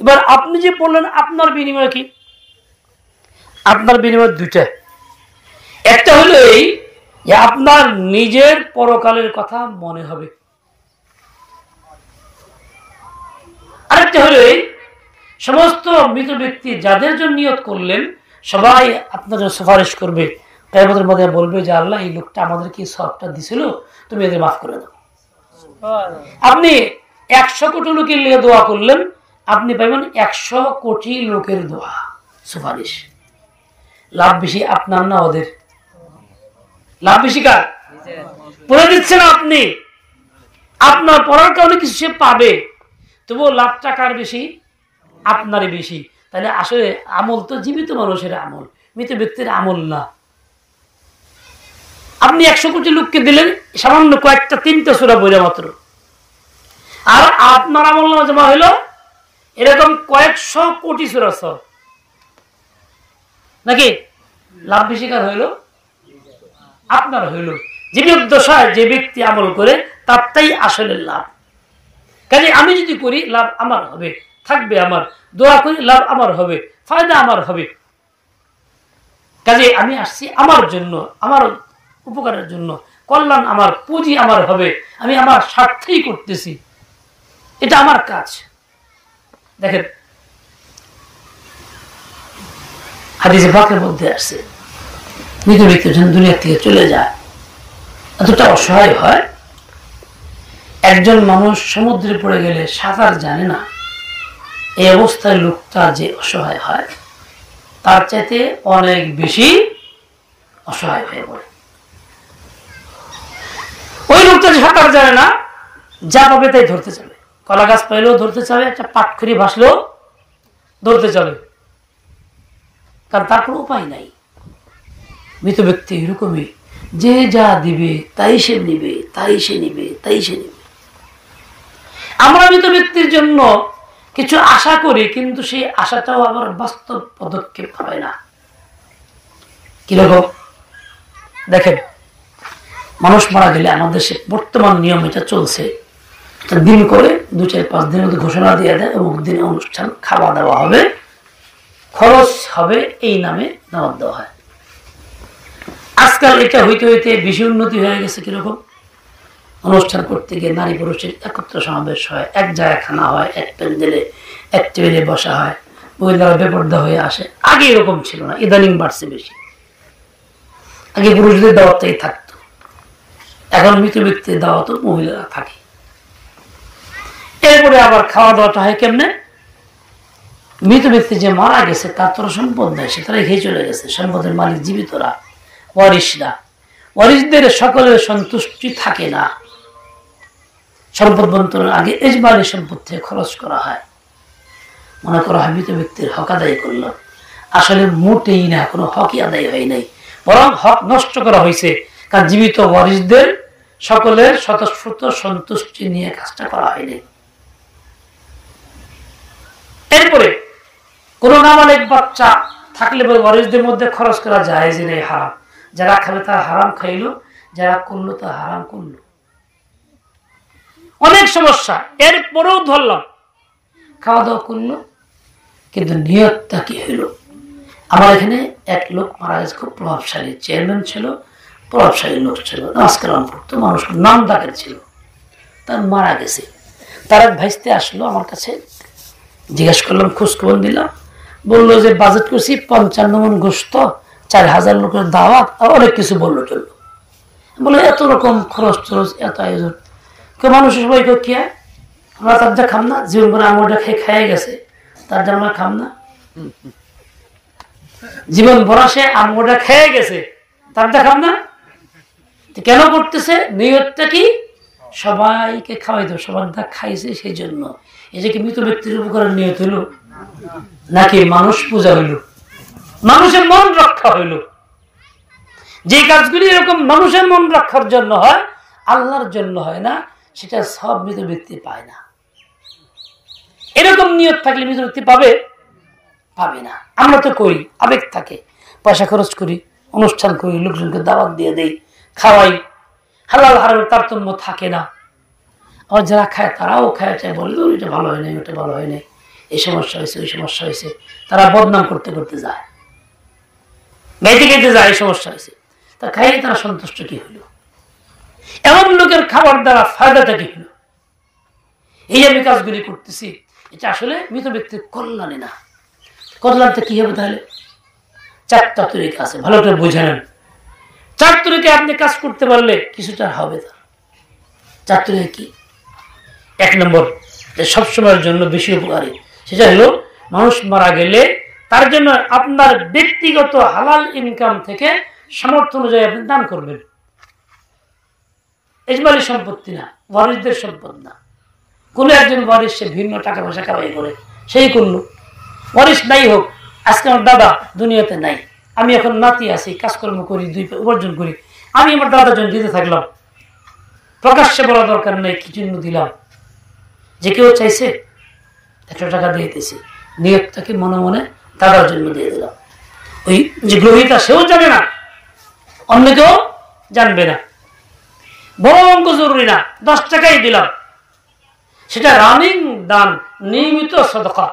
এবার আপনি যে পড়লেন আপনার বিনিময় কি? আপনার বিনিময় দুইটা। একটা হলো এই যে আপনার নিজের পরকালের কথা মনে হবে, আরেকটা হলো এই সমস্ত মৃত ব্যক্তি যাদের জন্য নিয়ত করলেন সবাই আপনার জন্য সুপারিশ করবে, কিয়ামতের মধ্যে বলবে যে আল্লাহ এই লোকটা আমাদেরকে সবটা দিছিল, তুমি এদের মাফ করে দাও। আপনি 100 কোটি লোকের লিয়ে দোয়া করলেন, আপনি পাইবেন 100 কোটি লোকের দোয়া, সুপারিশ। লাভ বেশি আপনার না ওদের? লাভ বেশি কার? পড়ে দিচ্ছেন আপনি, আপনার পড়ার কারণে কিছু সে পাবে, তবুও লাভ টাকার বেশি আপনারই বেশি। তাহলে আসলে আমল তো জীবিত মানুষের আমল, মৃত ব্যক্তির আমল না। আপনি 100 কোটি লোককে দিলেন সামান্য কয়েকটা 3টা সূরা বইরা মাত্র, আর আপনার আমল নামা জমা হইল এরকম কয়েকশো কোটি সূরা সব, নাকি? লাভ বেশি কার হইল? আপনার হইল। জীবিত দশায় যে ব্যক্তি আমল করে তারটাই আসলে লাভ। কাজে আমি যদি করি লাভ আমার হবে, থাকবে আমার, দোয়া করি লাভ আমার হবে, ফায়দা আমার হবে। কাজে আমি আসছি আমার জন্য, আমার উপকারের জন্য, কল্যাণ আমার, পুঁজি আমার হবে, আমি আমার স্বার্থেই করতেছি, এটা আমার কাজ। দেখেন হাদিসে পাকের মধ্যে আসছে মৃত ব্যক্তি যখন দুনিয়া থেকে চলে যায় এতটা অসহায় হয়, একজন মানুষ সমুদ্রে পড়ে গেলে সাঁতার জানে না, এই অবস্থায় লোকটা যে অসহায় হয় তার চাইতে অনেক বেশি অসহায় হয়ে পড়ে। ওই লোকটা যে সাঁতার জানে না, যা পাবে তাই ধরতে যাবে, কলা গাছ পাইলেও ধরতে চাবে, একটা পাটখড়ি ভাসলেও ধরতে যাবে, কারণ তার কোনো উপায় নাই। মৃত ব্যক্তি এরকমই, যে যা দিবে তাই সে নিবে, তাই সে নিবে, তাই সে নিবে। আমরা মৃত ব্যক্তির জন্য কিছু আশা করি, কিন্তু সেই আশাটাও আবার বাস্তব পদক্ষেপ হয় না। কিরকম? দেখেন মানুষ মারা গেলে আমাদের দেশে বর্তমান নিয়ম এটা চলছে, দিন করে 2-4-5 দিনের মধ্যে ঘোষণা দিয়ে দেয় অমুক দিনে অনুষ্ঠান, খাওয়া দাওয়া হবে, খরচ হবে, এই নামে দাওয়াত দেওয়া হয়। আজকাল এটা হইতে হইতে বেশি উন্নতি হয়ে গেছে। কিরকম? অনুষ্ঠান করতে গিয়ে নারী পুরুষের একত্র সমাবেশ হয়, এক জায়গায় খানা হয়, এক প্যান্ডেলে এক টেবিলে বসা হয়, মহিলারা বেপর্দা হয়ে আসে। আগে এরকম ছিল না, ইদানিং বাড়ছে বেশি। আগে পুরুষদের দাওয়াতটাই থাকতো, এখন মৃত ব্যক্তির দাওয়াত মহিলারা থাকে। এরপরে আবার খাওয়া দাওয়াটা হয় কেমনে? মৃত ব্যক্তি যে মারা গেছে তার তোরা সম্পদ নেয়, সে তারা খেয়ে চলে গেছে, সম্পদের মালিক জীবিতরা, ওয়ারিশরা। ওয়ারিশদের সকলের সন্তুষ্টি থাকে না, সম্পদ বন্টনের আগে ইজমালি সম্পদ থেকে খরচ করা হয়। মনে করা হয় মৃত ব্যক্তির হক আদায় করলো, আসলে মোটেই না, কোনো হকই আদায় হয় নাই, বরং হক নষ্ট করা হয়েছে। কারণ জীবিত ওয়ারিসদের সকলের স্বতঃস্ফূর্ত সন্তুষ্টি নিয়ে কাজটা করা হয়নি। এরপরে কোন নাবালেগ বাচ্চা থাকলে ওয়ারিসদের মধ্যে খরচ করা যায় যে নেই, হারাম। যারা খাবে তারা হারাম খাইলো, যারা করলো তা হারাম করলো। অনেক সমস্যা, এরপরেও ধরলাম খাওয়া দাওয়া করলো, কিন্তু নিয়তটা কি হইল? আমার এখানে এক লোক মারা গেছে, খুব প্রভাবশালী চেয়ারম্যান ছিল, প্রভাবশালী লোক ছিল, নামাজ-কালাম পড়তো, মানুষ নাম ডাকের ছিল, তার মারা গেছে। তার এক ভাইস্তে আসলো আমার কাছে, জিজ্ঞেস করলাম, খোঁজখবর দিলাম, বললো যে বাজেট করছি 55 মণ গোশত, 4000 লোকের দাওয়াত, আর অনেক কিছু বললো চললো। বলে এত রকম খরচ টরচ, এত আয়োজন, মানুষের সবাই কি হয়, আমরা তার যা খাম না, জীবন করে আমরা খেয়ে গেছে, তার যা আমরা খাম না, জীবন ভরা সে আমরা খেয়ে গেছে, তার যা খাম না। কেন করতেছে? নিয়তটা কি? সবাইকে খাওয়াই দেবো, সবার দা খাইছে সেই জন্য। এই যে কি মৃত ব্যক্তির উপকারের নিয়ত হইল, নাকি মানুষ পূজা হইল, মানুষের মন রক্ষা হইল? যে কাজগুলি এরকম মানুষের মন রক্ষার জন্য হয়, আল্লাহর জন্য হয় না, সেটা সব মৃত ব্যক্তি পায় না। এরকম নিয়ত থাকলে মৃত ব্যক্তি পাবে? পাবে না। আমরা তো করি, আবেগ থাকে, পয়সা খরচ করি, অনুষ্ঠান করি, লোকজনকে দাওয়াত দিয়ে দেই, খাওয়াই, হালাল হারামের তারতম্য থাকে না। আর যারা খায় তারাও খায়, চায়, বলে এটা ভালো হয় নাই, ওটা ভালো হয় নাই, এই সমস্যা হয়েছে, ওই সমস্যা হয়েছে, তারা বদনাম করতে করতে যায়, গাইতে গাইতে যায়, এই সমস্যা হয়েছে, তা খাইয়ে তারা সন্তুষ্ট কি হলো? এমন লোকের খাবার দ্বারা ফায়দাটা কি হলো? এই আমি কাজগুলি করতেছি, এটা আসলে মৃত ব্যক্তির কল্যাণে না। কল্যাণটা কি হবে তাহলে? 4টা তরিকা আছে, ভালো করে বুঝে নেন। 4 তরিকা আপনি কাজ করতে পারলে কিছুটা হবে। তার 4 তরিকা কি? 1 নম্বর, সবসময়ের জন্য বেশি উপকারী, সেটা হলো মানুষ মারা গেলে তার জন্য আপনার ব্যক্তিগত হালাল ইনকাম থেকে সামর্থ্য অনুযায়ী আপনি দান করবেন। ইজমালি সম্পত্তি না, ওয়ারিসদের সম্পদ না। কোন একজন ওয়ারিস সে ভিন্ন টাকা পয়সা কামাই করে, সেই করলো। ওয়ারিস নাই হোক, আজকে আমার দাদা দুনিয়াতে নাই, আমি এখন নাতি আছি, কাজকর্ম করি, 2 উপার্জন করি, আমি আমার দাদার জন্য দিতে থাকলাম, প্রকাশ্যে বলা দরকার নেই কি জন্য দিলাম। যে কেউ চাইছে 100 টাকা দিয়ে দিতেছি, নিয়তটাকে মনে মনে দাদার জন্য দিয়ে দিলাম। ওই যে গ্রহীতা সেও জানে না, অন্য কেউ জানবে না, বড় অঙ্ক জরুরি না, 10 টাকাই দিলাম, সেটা রানিং দান, নিয়মিত সদকা।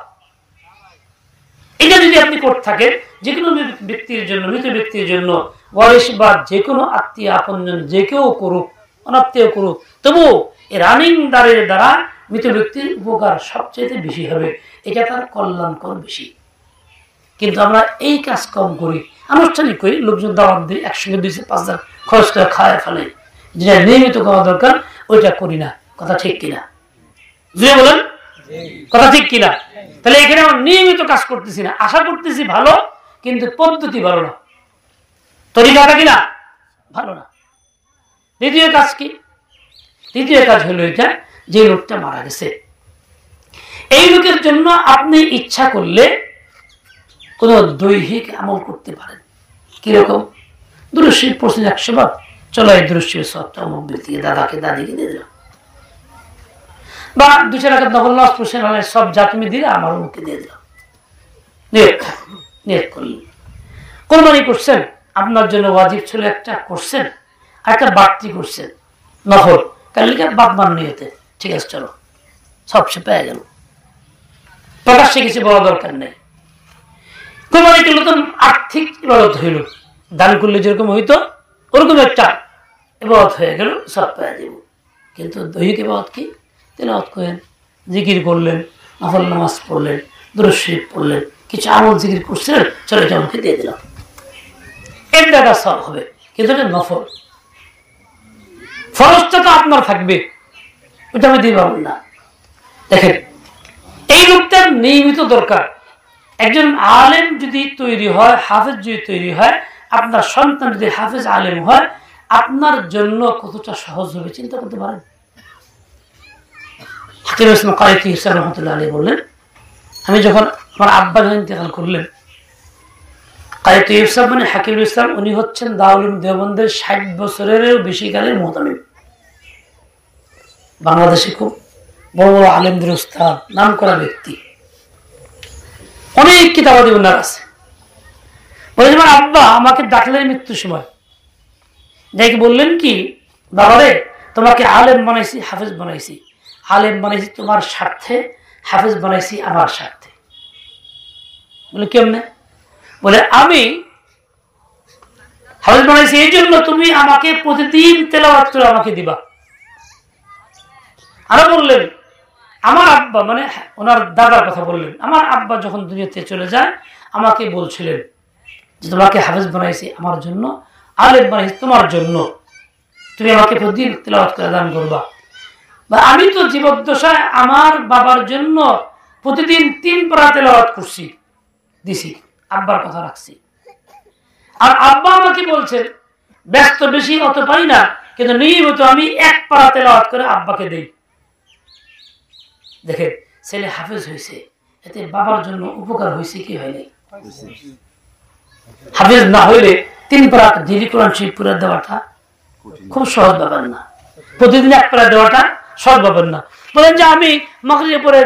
এটা যদি আপনি করতে থাকেন, যে কোনো ব্যক্তির জন্য, মৃত ব্যক্তির জন্য, ওয়ারিস বা যে কোনো আত্মীয় আপনজন যে কেউ করুক, অনাত্মীয় করুক, তবু এই রানিং দানের দ্বারা মৃত ব্যক্তির উপকার সবচেয়ে বেশি হবে, এটা তার কল্যাণকর বেশি। কিন্তু আমরা এই কাজ কম করি, আনুষ্ঠানিক করি, লোকজন দাওয়াত দিই, একসঙ্গে 2-5 খরচ করে খাওয়া ফেলে, যেটা নিয়মিত করা দরকার ওইটা করি না। কথা ঠিক কিনা? বুঝে বলেন, কথা ঠিক কিনা? তাহলে এখানে আমরা নিয়মিত কাজ করতেছি না, আশা করতেছি ভালো, কিন্তু পদ্ধতি ভালো না, তরিকাটা কিনা ভালো না। দ্বিতীয় কাজ কি? দ্বিতীয় কাজ হলো এটা, যে লোকটা মারা গেছে, এই লোকের জন্য আপনি ইচ্ছা করলে কোন দৈহিক আমল করতে পারেন। কিরকম? দুরূদ শরীফ পড়ছেন 100 বার, চলো এই দুরূদ শরীফ সবটা অমুক ব্যক্তিকে, দাদাকে, দাদিকে দিয়ে দিলাম, বা 2 রাকাত নফল নামাজ পড়ছেন, সব যা তুমি দিলে আমার অমুককে দিয়ে দিলাম, নিয়ত করলেন। কোরবানি করছেন, আপনার জন্য ওয়াজিব ছিল একটা, করছেন, আর একটা বাড়তি করছেন নফল, কালকে বাদমান নিয়তে, ঠিক আছে চলো, সব সে পেয়ে গেল, প্রকাশ্যে কিছু বলা দরকার নেই। কোরবানি করলে তো আর্থিক ইবাদত হইল, দান করলে যেরকম হইতো ওরকম একটা ইবাদত হয়ে গেল, সব পেয়ে যাব। কিন্তু দৈহিক ইবাদত কি? তেলাওয়াত করেন, জিকির করলেন, নফল নামাজ পড়লেন, দুরূদ শরীফ পড়লেন, কিছু আমল জিকির করছেন, চলো এটা আমাকে দিয়ে দিলাম, এর দ্বারা সব হবে। কিন্তু এটা নফল, ফরজটা তো আপনার থাকবে, ওটা আমি দিয়ে পারবেন না। দেখেন, এই লোকটার নিয়মিত দরকার। একজন আলেম যদি তৈরি হয়, হাফেজ যদি তৈরি হয়, আপনার সন্তান যদি হাফেজ আলেম হয়, আপনার জন্য কতটা সহজ হবে চিন্তা করতে পারেন? হাকিম ইসলাম কায়েতি ইসলাম রহমতুল্লাহ আলী বললেন, আমি যখন আমার আব্বা যখন ইন্তেকাল করলেন, কায়েতি ইসলাম মানে হাকিমুল ইসলাম, উনি হচ্ছেন দারুল উলুম দেওবন্দের 60 বছরেরও বেশি কালের মুহতামিম। বাংলাদেশে খুব বড় বড় আলেমদের উস্তাদ, নাম করা ব্যক্তি, অনেক কিতাবাদি ওনার আছে। বলে আমার আব্বা আমাকে ডাকলেন মৃত্যুর সময়, যাকে বললেন কি, বাবারে তোমাকে আলেম বানাইছি, হাফেজ বানাইছি, আলেম বানাইছি তোমার স্বার্থে, হাফেজ বানাইছি আমার স্বার্থে। বলে কেমনে? বলে আমি হাফেজ বানাইছি এই জন্য তুমি আমাকে প্রতিদিন তেলাওয়াত করে আমাকে দিবা। আরো বললেন আমার আব্বা, মানে ওনার দাদার কথা বললেন, আমার আব্বা যখন দুনিয়াতে চলে যায় আমাকে বলছিলেন যে তোমাকে হাফেজ বানাইছি আমার জন্য, আলেম বানাইছি তোমার জন্য, তুমি আমাকে প্রতিদিন তেলাওয়াত করে দান করবা। বা আমি তো জীবদ্দশায় আমার বাবার জন্য প্রতিদিন 3 পারা তেলাওয়াত করছি, দিছি, আব্বার কথা রাখছি। আর আব্বা আমাকে বলছেন ব্যস্ত বেশি অত পাই না, কিন্তু নিয়মিত আমি 1 পারা তেলাওয়াত করে আব্বাকে দেই। দেখে ছেলে হাফেজ হয়েছে, এতে বাবার জন্য উপকার হয়েছে কি হয়নি? হাফেজ না হইলে 3 পারা জিরি কোরআন শরীফ পুরা দেওয়াটা খুব সহজ ব্যাপার না, প্রতিদিন 1 পারা দেওয়াটা সহজ ব্যাপার না। বলেন যে আমি মাগরিবের পরে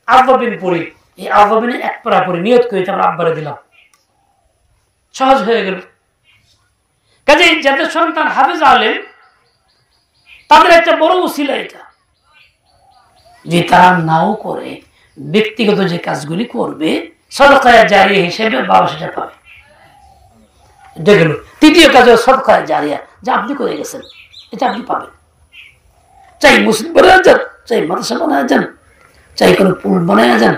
আরবাবিন পড়ি, এই আরবাবিনে 1 পারা পড়ি, নিয়ত করে আমরা আব্বারে দিলাম, সহজ হয়ে গেল। কাজে যাদের সন্তান হাফেজ আলেম, তাদের একটা বড় উসিলা এটা, যে তারা নাও করে ব্যক্তিগত যে কাজগুলি করবে সদকায়ে জারিয়া হিসেবে বাবা সেটা পাবে। দেখল তৃতীয় কাজ হলো সদকায়ে জারিয়া, যা আপনি করে গেছেন এটা আপনি পাবেন। চাই মুসলিম বানায় যান, চাই মাদ্রাসা বানায় যান, চাই কোনো পুল বানায় যান,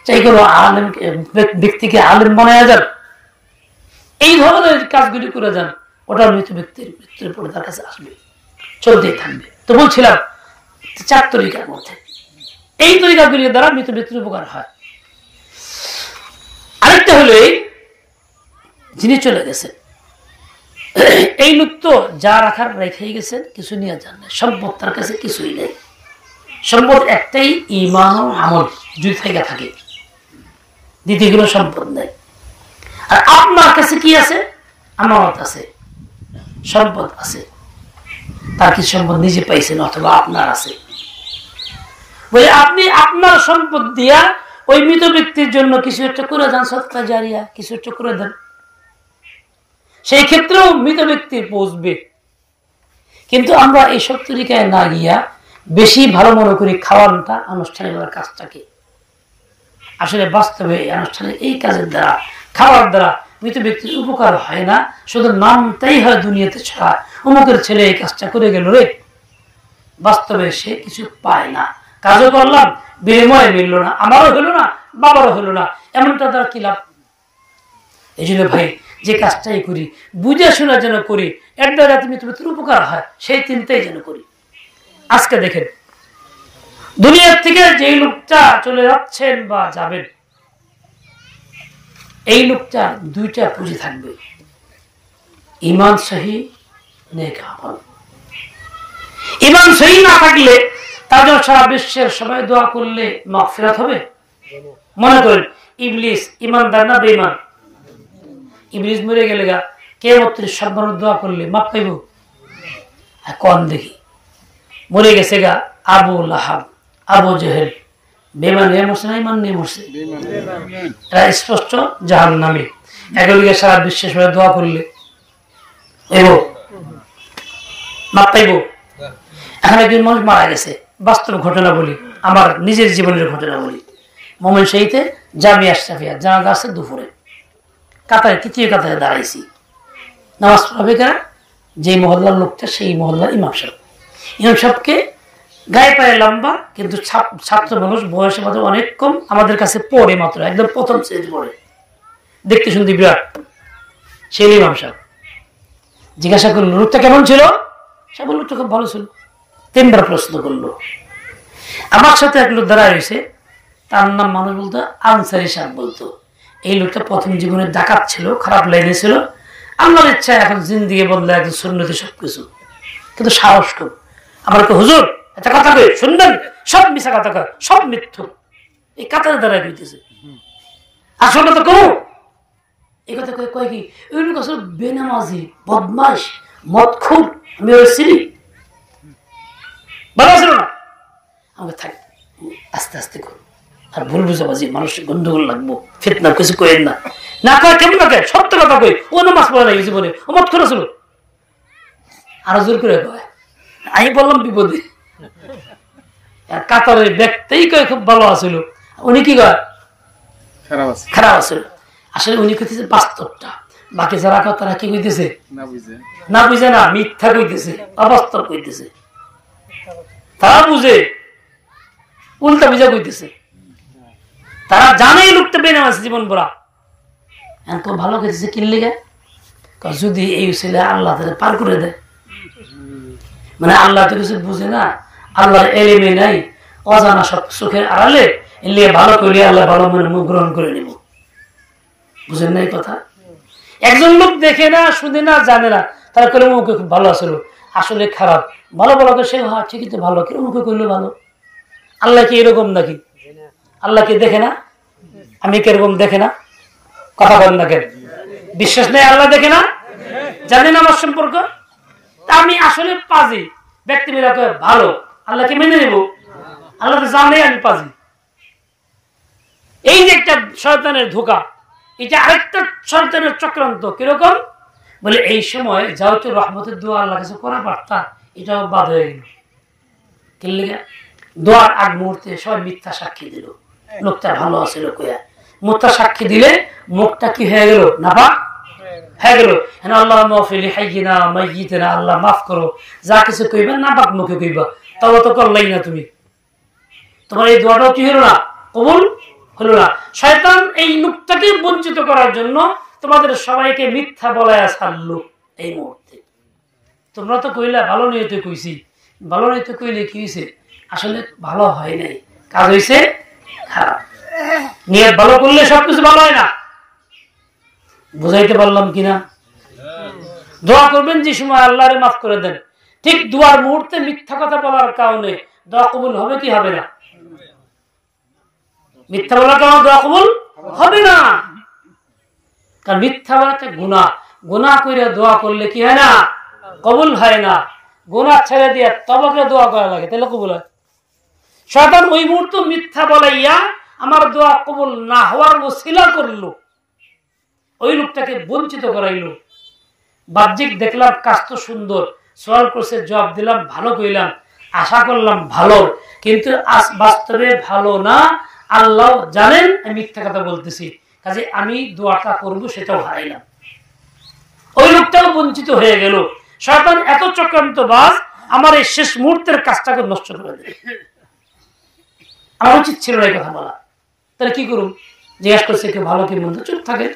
চাই কোনো আলেম ব্যক্তিকে আলেম বানায় যান, এই ধরনের কাজগুলি করে যান, ওটা মৃত ব্যক্তির মৃত্যুর পরে তার কাছে আসবে, চলতেই থাকবে। তো বলছিলাম 4 তরিকার মধ্যে এই তরিকাগুলির দ্বারা মৃত ব্যক্তির উপকার হয়। আরেকটা হলো যিনি চলে গেছেন, এই লোক তো যা রাখার রেখেই গেছেন, কিছু নিয়ে যান না, সম্পদ তার কাছে কিছুই নেই। সম্পদ একটাই, ঈমান ও আমল যদি থেকে থাকে, দ্বিতীয়গুলো সম্পদ নেই। আর আপনার কাছে কি আছে? আমানত আছে, সম্পদ আছে। তার কিছু সম্পদ নিজে পাইছেন অথবা আপনার আছে, বলে আপনি আপনার সম্পদ দিয়া ওই মৃত ব্যক্তির জন্য কিছু একটা করে দেন, সদকা জারিয়া কিছু একটা করে দেন, সেই ক্ষেত্রেও মৃত ব্যক্তির পৌঁছবে। কিন্তু আমরা এইসব তরিকায় না গিয়া বেশি ভালো মনে করি খাওয়ানটা, আনুষ্ঠানিক কাজটাকে। আসলে বাস্তবে আনুষ্ঠানিক এই কাজের দ্বারা, খাওয়ার দ্বারা মৃত ব্যক্তির উপকার হয় না, শুধু নামটাই হয় দুনিয়াতে ছাড়া, অমুকের ছেলে এই কাজটা করে গেল রে, বাস্তবে সে কিছু পায় না। কাজও করলাম, বিনিময়ে মিলল না, আমারও হলো না, বাবারও হলো না, এমনটা দ্বারা কি লাভ? এই জন্য ভাই যে কাজটাই করি বুঝে শোনা যেন করি, এর দ্বারা মৃত ব্যক্তির উপকার হয় সেই চিন্তাই যেন করি। আজকে দেখেন দুনিয়ার থেকে যে লোকটা চলে যাচ্ছেন বা যাবেন, এই লোকটা 2টা পুঁজি থাকবে, ঈমান সহি, নেক আমল। ঈমান সহি না থাকলে তার জন্য সারা বিশ্বের সবাই দোয়া করলে মাগফিরাত হবে? মনে করেন ইবলিস ঈমানদার না বেঈমান? ইবলিস মরে গেলে গা কিয়ামতের সর্বনাশ দোয়া করলে মাপ পাইব? কোন দেখি মরে গেছে গা আবু লাহাব, আবু জেহেল, বেঈমান নিয়ে মরছে না ঈমান নিয়ে মরছে? এরা স্পষ্ট জাহান্নামী। এগুলিকে সারা বিশ্বের সবাই দোয়া করলে মাপ পাইব? এখন একজন মানুষ মারা গেছে, বাস্তব ঘটনা বলি, আমার নিজের জীবনের ঘটনা বলি। মোমেন শহীদে জামিয়া আশরাফিয়া জানাজা আছে দুপুরে, কাতারে 3য় কাতারে দাঁড়াইছি, নামাজ পড়াবে কারা? যে মহল্লার লোকটা সেই মহল্লার ইমাম সাহেব। ইমাম সাহেবকে গায়ে পায়ে লম্বা, কিন্তু ছাত্র মানুষ, বয়সে মাত্র অনেক কম, আমাদের কাছে পড়ে মাত্র একদম প্রথম শ্রেণী পড়ে, দেখতে শুনতে বিরাট। সেই ইমাম সাহেব জিজ্ঞাসা করলো লোকটা কেমন ছিল? সে বলল লোকটা খুব ভালো ছিল। 3বার প্রশ্ন করলো। আমার সাথে এক লোক দাঁড়ায় রয়েছে, তার নাম মানুষ বলতো আনসারি সাহেব বলতো। এই লোকটা প্রথম জীবনে ডাকাত ছিল, খারাপ লাইনে ছিল, আল্লাহর ইচ্ছা এখন জিন্দিগি বদলে একজন সুন্নতি সবকিছু, কিন্তু সাহস খুব। আমার হুজুর একটা কথা কই শুনবেন, সব মিশা কথা কয়, সব মিথ্যু, এই কাতারে দ্বারা কইতেছে। আসলে তো কো এই কথা কয় কি ওই লোক আসলে বেনামাজি, বদমাস, মদখোর, আমি ওই চিনি, ভালো ছিল না। আমাকে থাক, আস্তে আস্তে করো, আর ভুল বুঝাবাজি, মানুষের গন্ডগোল লাগবো, ফিতনা কিছু কইেন না। না কয় কেমন লাগে, সত্য কথা কই, ও নামাজ পড়ে নাই জীবনে, ও মদ খোর ছিল। আরো জোর করে কয়, আমি বললাম বিপদে। কাতারের ব্যক্তিই কয় খুব ভালো আছিল, উনি কি কয় খারাপ আছিল। আসলে উনি কইতেছে বাস্তবটা, বাকি যারা কয় তারা কি কইতেছে না বুঝে না, মিথ্যা কইতেছে, অবাস্তব কইতেছে। তারা বুঝে, উল্টা বুঝা কইতেছে। তারা জানে এই লোকটা বেনামাজি জীবন ভরা, এখন ভালো কইতেছে কিনলে গে, যদি এই ছেলে আল্লাহ তাদের পার করে দেয়, মানে আল্লাহ তো কিছু বুঝে না, আল্লাহর এলেমে নাই, অজানা সব সুখের আড়ালে এলে ভালো করে আল্লাহ ভালো মনে মুখ গ্রহণ করে নিব। বুঝেন না এই কথা? একজন লোক দেখে না, শুনে না, জানে না, তারা কইলে মুখে খুব ভালো আসলো, আসলে খারাপ। ভালো ভালো সে হ্যাঁ ঠিকই তো ভালো, কেউ মুখে কইলে ভালো। আল্লাহ কি এরকম নাকি? আল্লাহ কি দেখে না? আমি কিরকম দেখে না? কথা বলেন না কেন? বিশ্বাস নেই আল্লাহ দেখে না? জানেন আমার সম্পর্ক? আমি আসলে পাজি, ব্যক্তি মিলা ভালো, আল্লাহকে মেনে নেব? আল্লাহ তো জানে আমি পাজি। এই যে একটা শয়তানের ধোঁকা, এটা আরেকটা শয়তানের চক্রান্ত। কিরকম বলে, এই সময় যাও তো রহমতের দোয়া আল্লাহ কাছে করা পারতা, এটাও বাদ হয়ে গেল। কিনলে দোয়ার আগ মুহূর্তে সবাই মিথ্যা সাক্ষী দিল, লোকটা ভালো আছিল কইয়া। মিথ্যা সাক্ষী দিলে মুখটা কি হয়ে গেল? নাপাক হয়ে গেল। আল্লাহ মাফিলি হাইয়িনা মাইয়িতিনা, আল্লাহ মাফ করো, যা কিছু কইবা নাপাক মুখে কইবা, তবে তো করলাই না তুমি, তোমার এই দোয়াটাও কি হলো না? কবুল হলো না। শয়তান এই লোকটাকে বঞ্চিত করার জন্য তোমাদের সবাইকে মিথ্যা বলায় ছাড়লো এই মুহূর্তে। তোমরা তো কইলা ভালো নিয়তে কইছি, ভালো নিয়তে কইলে কি হয়েছে? আসলে ভালো হয় নাই, কাজ হয়েছে খারাপ। নিয়ত ভালো করলে সবকিছু ভালো হয় না। বুঝাইতে পারলাম কিনা? দোয়া করবেন যে সময় আল্লাহরে মাফ করে দেন, ঠিক দোয়ার মুহূর্তে মিথ্যা কথা বলার কারণে দোয়া কবুল হবে কি হবে না? মিথ্যা বলার কারণে দোয়া কবুল হবে না, কারণ মিথ্যা বলা একটা গুনাহ। গুনাহ করে দোয়া করলে কি হয় না? কবুল হয় না। গুনাহ ছেড়ে দিয়ে তওবা করে দোয়া করা লাগে, তাহলে কবুল হয়। শয়তান ওই মুহূর্তে মিথ্যা বলাইয়া আমার দোয়া কবুল না হওয়ার ওসিলা করলো, ওই লোকটাকে বঞ্চিত করাইলো। বাহ্যিক দেখলাম কাজ তো সুন্দর, সওয়াল করছে জবাব দিলাম, ভালো কইলাম, আশা করলাম ভালো, কিন্তু বাস্তবে ভালো না। আল্লাহ জানেন আমি মিথ্যা কথা বলতেছি, কাজে আমি দোয়াটা করব সেটাও হারাইলাম। ওই লোকটাও বঞ্চিত হয়ে গেল। শয়তান এত চক্রান্তবাজ, আমার এই শেষ মুহূর্তের কাজটাকে নষ্ট করে দেয়। আমার উচিত ছিল না এই কথা বলা। তাহলে কি করুন? জিজ্ঞাসা করছে কেউ ভালো কি মন্দ, চুপ থাকে।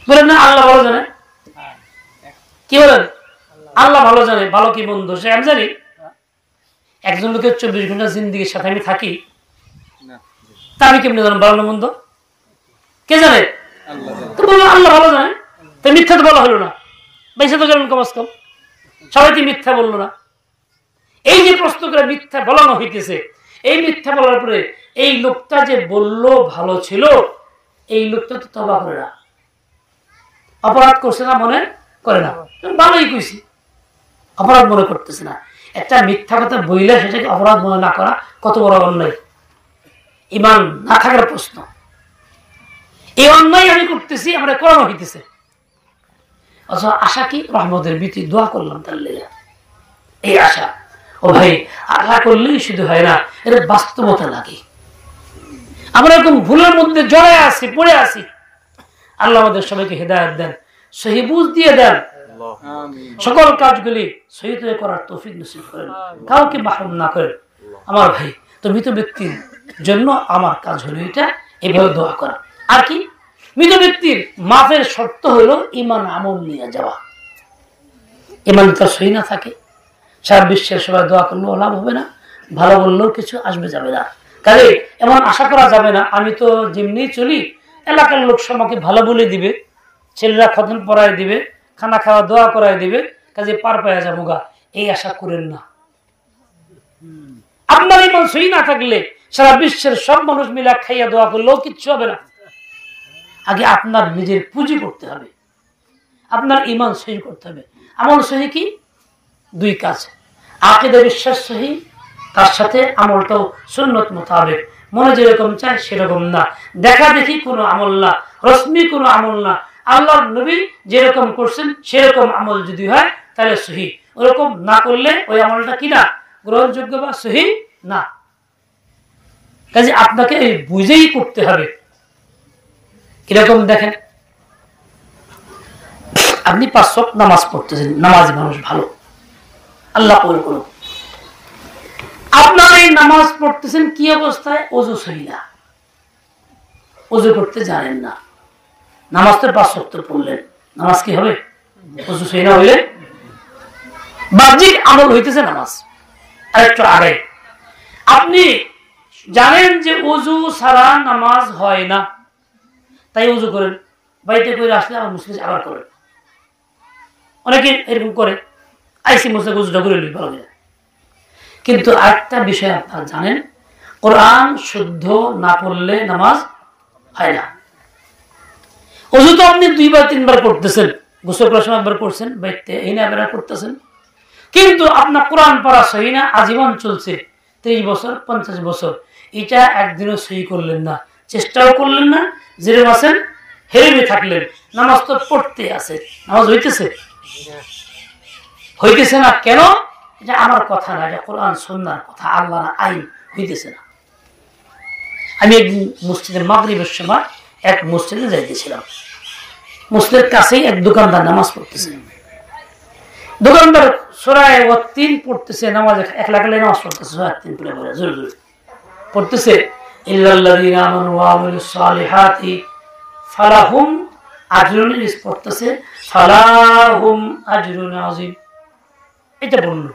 বলেন না আল্লাহ ভালো জানে। কি বলেন? আল্লাহ ভালো জানে ভালো কি মন্দ, সে আমি জানি। একজন লোকের 24 ঘন্টা জিন্দিগির সাথে আমি থাকি, তা আমি কেমনি জানেন ভালো না মন্দ? কে জানে? তো বললো আল্লাহ ভালো জানে। তো মিথ্যা তো বলা হলো না, বেঁচে তো গেলেন কমাস কম, সবাই তো মিথ্যা বললো না। এই যে প্রশ্ন করে মিথ্যা বলানো হইতেছে, এই মিথ্যা বলার পরে এই লোকটা যে বলল ভালো ছিল, এই লোকটা তো তওবা করে না, অপরাধ করছে না মনে করে না, ভালোই কইছি, অপরাধ মনে করতেছে না। একটা মিথ্যা কথা বইলে সেটাকে অপরাধ মনে না করা কত বড় অন্যায়, ঈমান না থাকার প্রশ্ন। এই অন্যায় আমি করতেছি, আমরা করানো হইতেছে। অথচ আশা কি? রহমতের ভীতি, দোয়া করলাম তার লেগে এই আশা। ও ভাই, আশা করলেই শুধু হয় না, এর বাস্তবতা লাগে। আমরা এরকম ভুলের মধ্যে জড়ায় আছি, পড়ে আছি। আল্লাহ আমাদের সবাইকে হেদায়েত দেন, সহি বুঝ দিয়ে দেন, সকল কাজগুলি সহিত করার তৌফিক নসিব করেন, কাউকে মাহরুম না করেন। আমার ভাই, তো মৃত ব্যক্তির জন্য আমার কাজ হলো এটা, এইভাবে দোয়া করা। আর কি? মৃত ব্যক্তির মাফের শর্ত হলো ঈমান আমল নিয়ে যাওয়া। ঈমান তো সহি না থাকে, সারা বিশ্বের সবাই দোয়া করলেও লাভ হবে না, ভালো বললেও কিছু আসবে যাবে না। কাজে এমন আশা করা যাবে না আমি তো যেমনি চলি, এলাকার লোক আমাকে ভালো বলে দিবে, ছেলেরা খতম পড়ায় দিবে, খানা খাওয়া দোয়া করায় দিবে, কাজে পার পাওয়া যাবো গা, এই আশা করেন না। আপনার ইমান সহি না থাকলে সারা বিশ্বের সব মানুষ মিলে খাইয়া দোয়া করলেও কিচ্ছু হবে না। আগে আপনার নিজের পুঁজি করতে হবে, আপনার ইমান সহি করতে হবে। আমল সহি কি? দুই কাজ, আকীদা বিশ্বাস সহি, তার সাথে আমলটাও সুন্নত মোতাবেক, মনে যেরকম চায় সেরকম না, দেখা দেখি কোনো আমল না, রশ্মি কোনো আমল না। আল্লাহর নবী যেরকম করছেন সেরকম আমল যদি হয় তাহলে সহি, ওরকম না করলে ওই আমলটা কি না, গ্রহণযোগ্য বা সহি না। কাজে আপনাকে বুঝেই করতে হবে। কিরকম দেখেন, আপনি 5 ওয়াক্ত নামাজ পড়তেছেন, নামাজি মানুষ ভালো, আল্লাহ কবুল করুন। আপনার এই নামাজ পড়তেছেন কি অবস্থায়? ওযু সহি না, ওযু করতে জানেন না, নামাজ তো 5 ওয়াক্ত পড়লেন, নামাজ কি হবে? ওযু সহি না হইলে বাহ্যিক আমল হইতেছে নামাজ। আরেকটু আগে আপনি জানেন যে ওযু ছাড়া নামাজ হয় না, তাই ওযু করেন, বাড়িতে করে আসলে আবার মুসলিম আবার করেন। অনেকে এরকম করে, আইসি মুসলিম ওযুটা করে নিই ভালো করে। কিন্তু আরেকটা বিষয় আপনারা জানেন, কোরআন শুদ্ধ না পড়লে নামাজ হয় না। ওযু তো আপনি 2-3 বার করতেছেন, গোসল করার সময় একবার করছেন, বাইতে এই না একবার করতেছেন, কিন্তু আপনার কোরআন পড়া সহি না, আজীবন চলছে, 30 বছর 50 বছর, এটা একদিনও সহি করলেন না, চেষ্টাও করলেন না, যেরকম আছেন হেরে থাকলেন, নামাজ তো পড়তে আছে, নামাজ হইতেছে? হইতেছে না। কেন? এটা আমার কথা না, এটা কোরআন সুন্নাহর কথা, আল্লাহর আইন, হইতেছে না। আমি একদিন মসজিদের মাগরিবের সময় এক মসজিদে যাইতেছিলাম, মসজিদের কাছেই এক দোকানদার নামাজ পড়তেছে, দোকানদার সূরা ওয়াত-তিন পড়তেছে, নামাজ একলা নামাজ পড়তেছে, সূরা 3 পড়ে পড়ে জোরে জোরে পড়তেছে, ইল্লাল্লাযীনা আমানু ওয়া আমিলুস সালিহাতি ফালাহুম আজরুন, পড়তেছে ফালাহুম আজরুন আযীম। এটা বলল,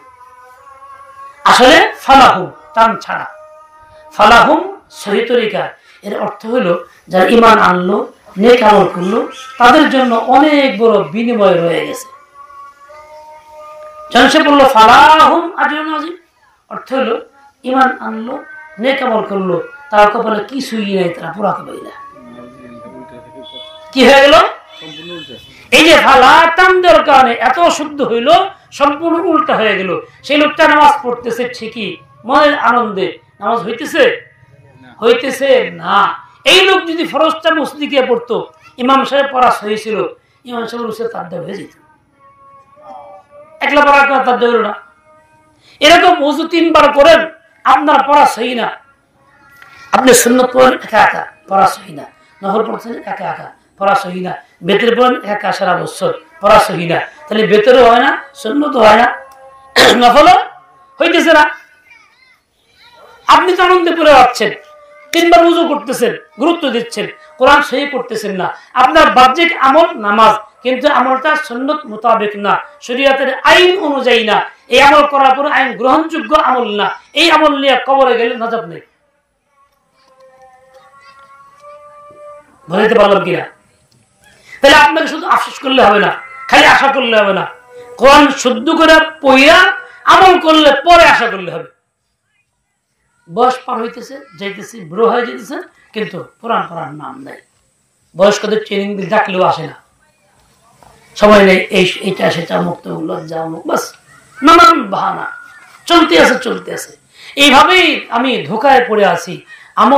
আসলে ফালাহুম টান ছাড়া, ফালাহুম সহি তরিকা, এর অর্থ হলো যারা ঈমান আনলো, নেক আমল করলো, তাদের জন্য অনেক বড় বিনিময় রয়ে গেছে। যখন সে বললো ফালাহুম আজরুন আযীম, অর্থ হলো ঈমান আনলো, নেক আমল করলো, তার কপালে কিছুই নাই, তারা পুরা কপাই না। কি হয়ে গেল? এই যে ফালা টান দেওয়ার কারণে এত শুদ্ধ হইলো, সম্পূর্ণ উল্টা হয়ে গেল। সেই লোকটা নামাজ পড়তেছে ঠিকই, মনের আনন্দে, নামাজ হইতেছে? হইতেছে না। এই লোক যদি ফরজটা মসজিদে পড়তো, ইমাম সাহেব পড়া সহি ছিল, ইমাম সাহেব উসে তার দেওয়া হয়ে যেত, একলা পড়া তার দেওয়া না। এরকম ওযু 3 বার করেন, আপনার পড়া সহি না, আপনি সুন্নত পড়েন একা একা, পড়া সহি না, নফল পড়ছেন একা একা, পড়া সহি না, বেতের পড়েন একা সারা বছর, পড়া সহি না, তাহলে বেতেরও হয় না, সুন্নতও হয় না, নফলও হইতেছে না। আপনি তো আনন্দে পড়ে যাচ্ছেন, 3 বার ওযু করতেছেন, গুরুত্ব দিচ্ছেন, কোরআন সহি করতেছেন না, আপনার বাহ্যিক আমল নামাজ, কিন্তু আমলটা সুন্নত মোতাবেক না, শরীয়তের আইন অনুযায়ী না, এই আমল করার পরে আইন গ্রহণযোগ্য আমল না, এই আমল নিয়ে কবরে গেলে নাজাত নেই। বুঝতে পারলাম কিনা? তাহলে আপনাকে শুধু আফসোস করলে হবে না, খালি আশা করলে হবে না, কোরআন শুদ্ধ করে পড়া আমল করলে পরে আশা করলে হবে। বয়স পার হইতেছে, যাইতেছে, বুড়ো হয়ে যেতেছে, কিন্তু কোরআন পড়ার নাম নাই। বয়স্কদের ট্রেনিং ডাকলেও আসে না, সময় নেই, এইটা সেটা, মুক্ত লজ্জা, বাস নানান বাহানা চলতে আছে। এইভাবেই আমি ধোকায় পড়ে আছি। আমল